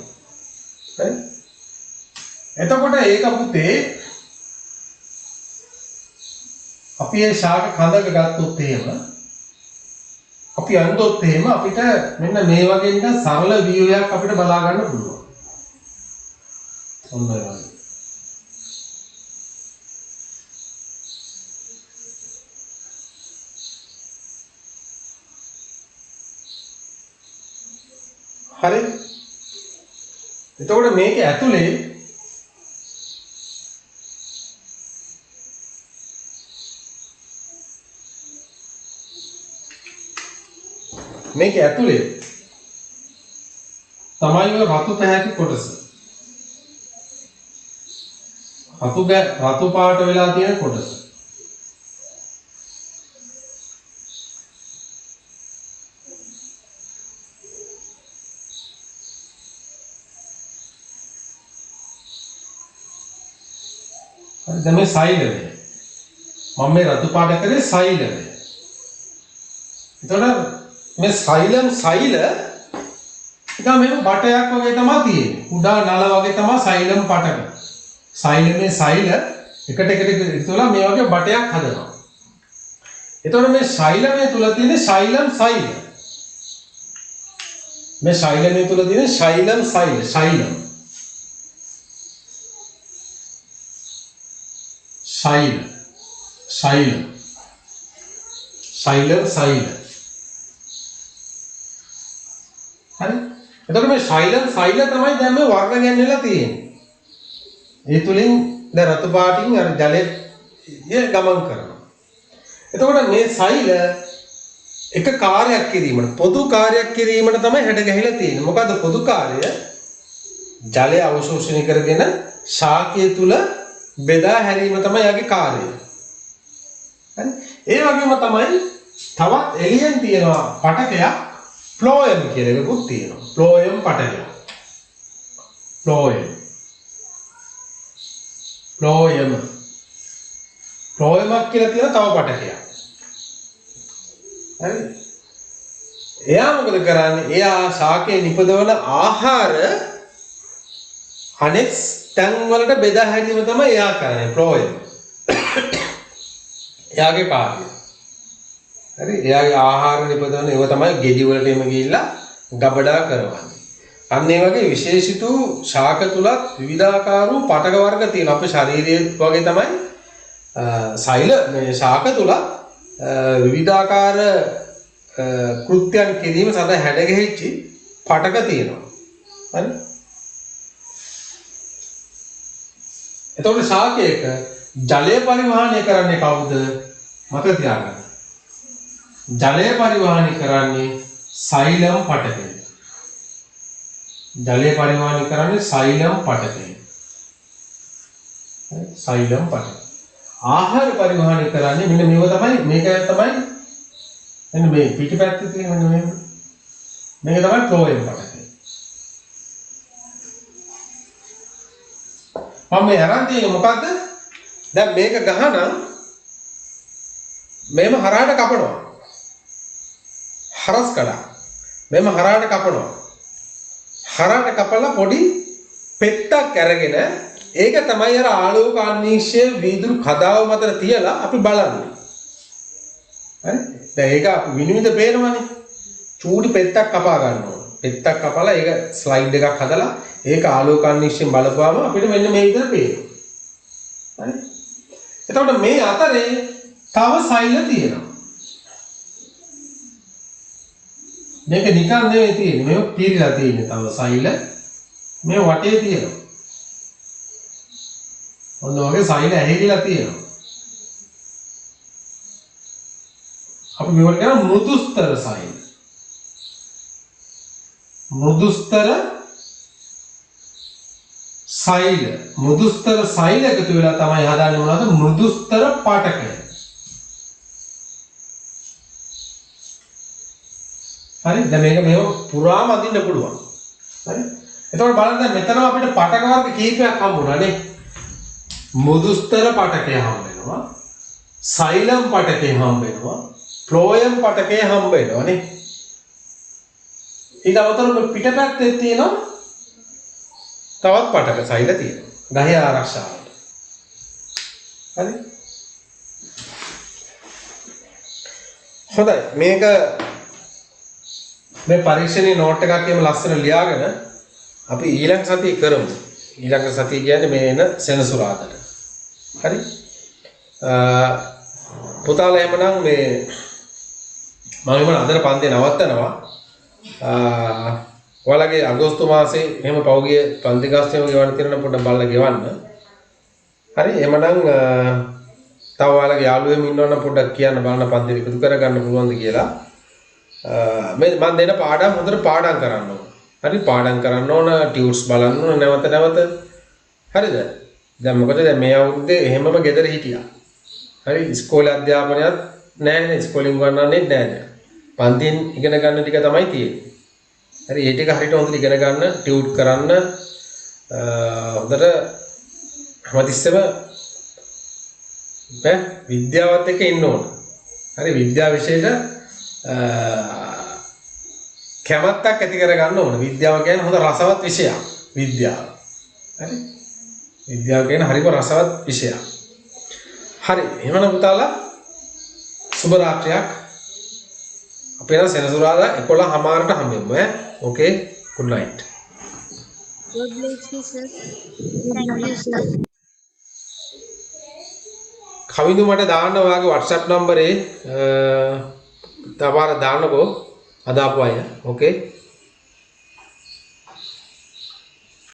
හරි. එතකොට ඒක පුතේ අපි ඒ ශාක කඳක ගත්තොත් එහෙම අපි අඳොත් එහෙම අපිට මෙන්න මේ වගේ නිකන් සරල view එකක් අපිට බලා ගන්න පුළුවන්. ඔන්න ඔය වගේ. හරි. එතකොට මේක ඇතුලේ තමයි ඔය රතු පැහැති කොටස. රතු පාට වෙලා තියෙන කොටස. හරි දැන් මේ සෛලය. මම මේ රතු පාට කරේ සෛලය. එතකොට මේ සෛල නිකන් මේක බටයක් වගේ තමයි තියෙන්නේ. කුඩා නල වගේ තමයි සෛලම් පටක. සෛල එකට ඉතලා මේ වගේ බටයක් හදනවා. එතකොට මේ සෛලමේ තුල තියෙන සෛලම් සෛල. මේ සෛලමේ තුල තියෙන සෛලම් සෛල. සෛල. හරි. එතකොට මේ සෛල තමයි දැන් මේ වර්ණ ගැන්වෙලා තියෙන්නේ. ඒ තුලින් දැන් රතු පාටින් අර ජලය ගමන් කරනවා. එතකොට මේ සෛල එක කාර්යයක් කිරීමට පොදු කාර්යයක් කිරීමට තමයි හැඩ ගැහිලා තියෙන්නේ. මොකද්ද පොදු කාර්යය? ජලය අවශෝෂණය කරගෙන ශාකය තුල බෙදා හැරීම තමයි යාගේ කාර්යය. හරි. ඒ වගේම තමයි තවත් එළියෙන් තියෙනවා පටකයක් ෆ්ලෝයම් කියලා එකකුත් තියෙනවා. ෆ්ලෝයම් පටකයක්. ෆ්ලෝයමක් කියලා තියෙන තව පටකයක්. හරි. එයා මොකද කරන්නේ? එයා ශාකයේ නිපදවන ආහාර අනෙක් තැන් වලට බෙදා හැරීම තමයි එයා කරන්නේ ෆ්ලෝයම්. එයාගේ කාර්යය. හරි. එයාගේ ආහාර නිපදවන ඒවා තමයි ගෙඩි වලට එම ගිහිල්ලා ගබඩා කරවන්නේ. අන්න ඒ වගේ විශේෂිත ශාක තුලත් විවිධාකාර වූ පටක වර්ග තියෙනවා. අපේ ශරීරයේ වගේ තමයි සෛල මේ ශාක තුල විවිධාකාර කෘත්‍යයන් කිරීම සඳහා හැඩගැහිච්ච පටක තියෙනවා. හරි. එතකොට ශාකයක ජලය පරිවහනය කරන්නේ කවුද? මතක තියාගන්න. ජලය පරිවහනය කරන්නේ සෛලම් පටකය. ජලය පරිවහනය කරන්නේ සෛලම් පටකය. සෛලම් පටකය. ආහාර පරිවහනය කරන්නේ මෙන්න මේක තමයි මෙන්න මේ පිටිපැත්තේ තියෙන මෙන්න මේක තමයි ෆ්ලෝයම් පටකය. මම මේ අරන් තියෙන්නේ මොකද්ද? දැන් මේක ගහනම් මේම හරහාට කපනවා. හරස් කඩා. මේම හරහාට කපනවා. හරහාට කපලා පොඩි පෙත්තක් අරගෙන ඒක තමයි අර ආලෝක අන්වීක්ෂය වීදුරු කදාව මතට තියලා අපි බලන්නේ. හරි? දැන් ඒක අපි විනිවිද පේනවනේ. චූටි පෙත්තක් කපා ගන්න ඕන. පෙත්තක් කපලා ඒක ස්ලයිඩ් එකක් හදලා ඒක ආලෝක අන්වීක්ෂයෙන් බලපුවාම අපිට මෙන්න මේ විදිහට පේනවා. හරි? එතකොට මේ අතරේ තව සෛල තියෙනවා. මේක නිකන් නෙවෙයි තියෙන්නේ. මේක පීරිලා තියෙන්නේ. තව සෛල මේ වටේ තියෙනවා. ඔන්න ඔගේ සෛල ඇහිලිලා තියෙනවා. අපි මේවට කියන මෘදුස්තර සෛල. මෘදුස්තර සෛල. මෘදුස්තර සෛල එකතු වෙලා තමයි හදාන්නේ මොනවද? මෘදුස්තර පාටකය. හරි දැන් මේව පුරාම අදින්න පුළුවන්. හරි. එතකොට බලන්න දැන් මෙතන අපිට පටක වර්ග කීපයක් හම්බුණා නේ. මෘදුස්තර පටකය හම්බ වෙනවා. සෛලම් පටකය හම්බ වෙනවා. ෆ්ලෝයම් පටකය හම්බ වෙනවා නේ. ඊට අමතරව පිටපැත්තේ තියෙනවා තවත් පටක සෛල තියෙනවා. ගහේ ආරක්ෂාවට. හරි. හොඳයි මේක මේ පරීක්ෂණයේ නෝට් එකක් එහෙම ලස්සන ලියාගෙන අපි ඊළඟ සතියේ කරමු. ඊළඟ සතිය කියන්නේ මේ එන සෙනසුරාදාට. හරි? පුතාලා එහෙමනම් මේ මම එහෙම අදට පන්තිය නවත්තනවා. ඔයාලගේ අගෝස්තු මාසේ එහෙම පෞගිය පන්ති ගාස්තේම ගෙවන්න තියෙනවා පොඩ්ඩක් බලලා ගෙවන්න. හරි? එහෙමනම් තව ඔයාලගේ යාළුවෙම ඉන්නවනම් පොඩ්ඩක් කියන්න බලන්න පන්ති එකතු කරගන්න පුළුවන්ද කියලා. මේ මම දෙන පාඩම් හොඳට පාඩම් කරන්න ඕන. හරි පාඩම් කරන්න ඕන ටියුට්ස් බලන්න ඕන නැවත නැවත. හරිද? දැන් මොකද දැන් මේ අවුරුද්දේ එහෙමම ගෙදර හිටියා. හරි ඉස්කෝලේ අධ්‍යාපනයත් නැහැ නේ ඉස්කෝලෙන් ගන්නන්නේ නැහැ. පන්තියෙන් ඉගෙන ගන්න ටික තමයි තියෙන්නේ. හරි ඒ ටික හරියට හොඳට ඉගෙන ගන්න ටියුට් කරන්න හොඳට හැමතිස්සෙම විද්‍යාවත් එක්ක ඉන්න ඕන. හරි විද්‍යාව විෂයට කැමැත්තක් ඇති කර ගන්න ඕන. විද්‍යාව කියන්නේ හොඳ රසවත් විෂයක්. විද්‍යාව. හරි. විද්‍යාව කියන්නේ හරිම රසවත් විෂයක්. හරි. එහෙනම් පුතාලා සුබ රාත්‍රියක්. අපි නම් සෙනසුරාදා 11:00ට හම්බෙමු ඈ. ඕකේ. good night. God bless you, sir. Thank you, sir. කවිඳු මට දාන්න ඔයාගේ WhatsApp නම්බරේ තවර දාන්නකෝ අදාපු අය. ඕකේ.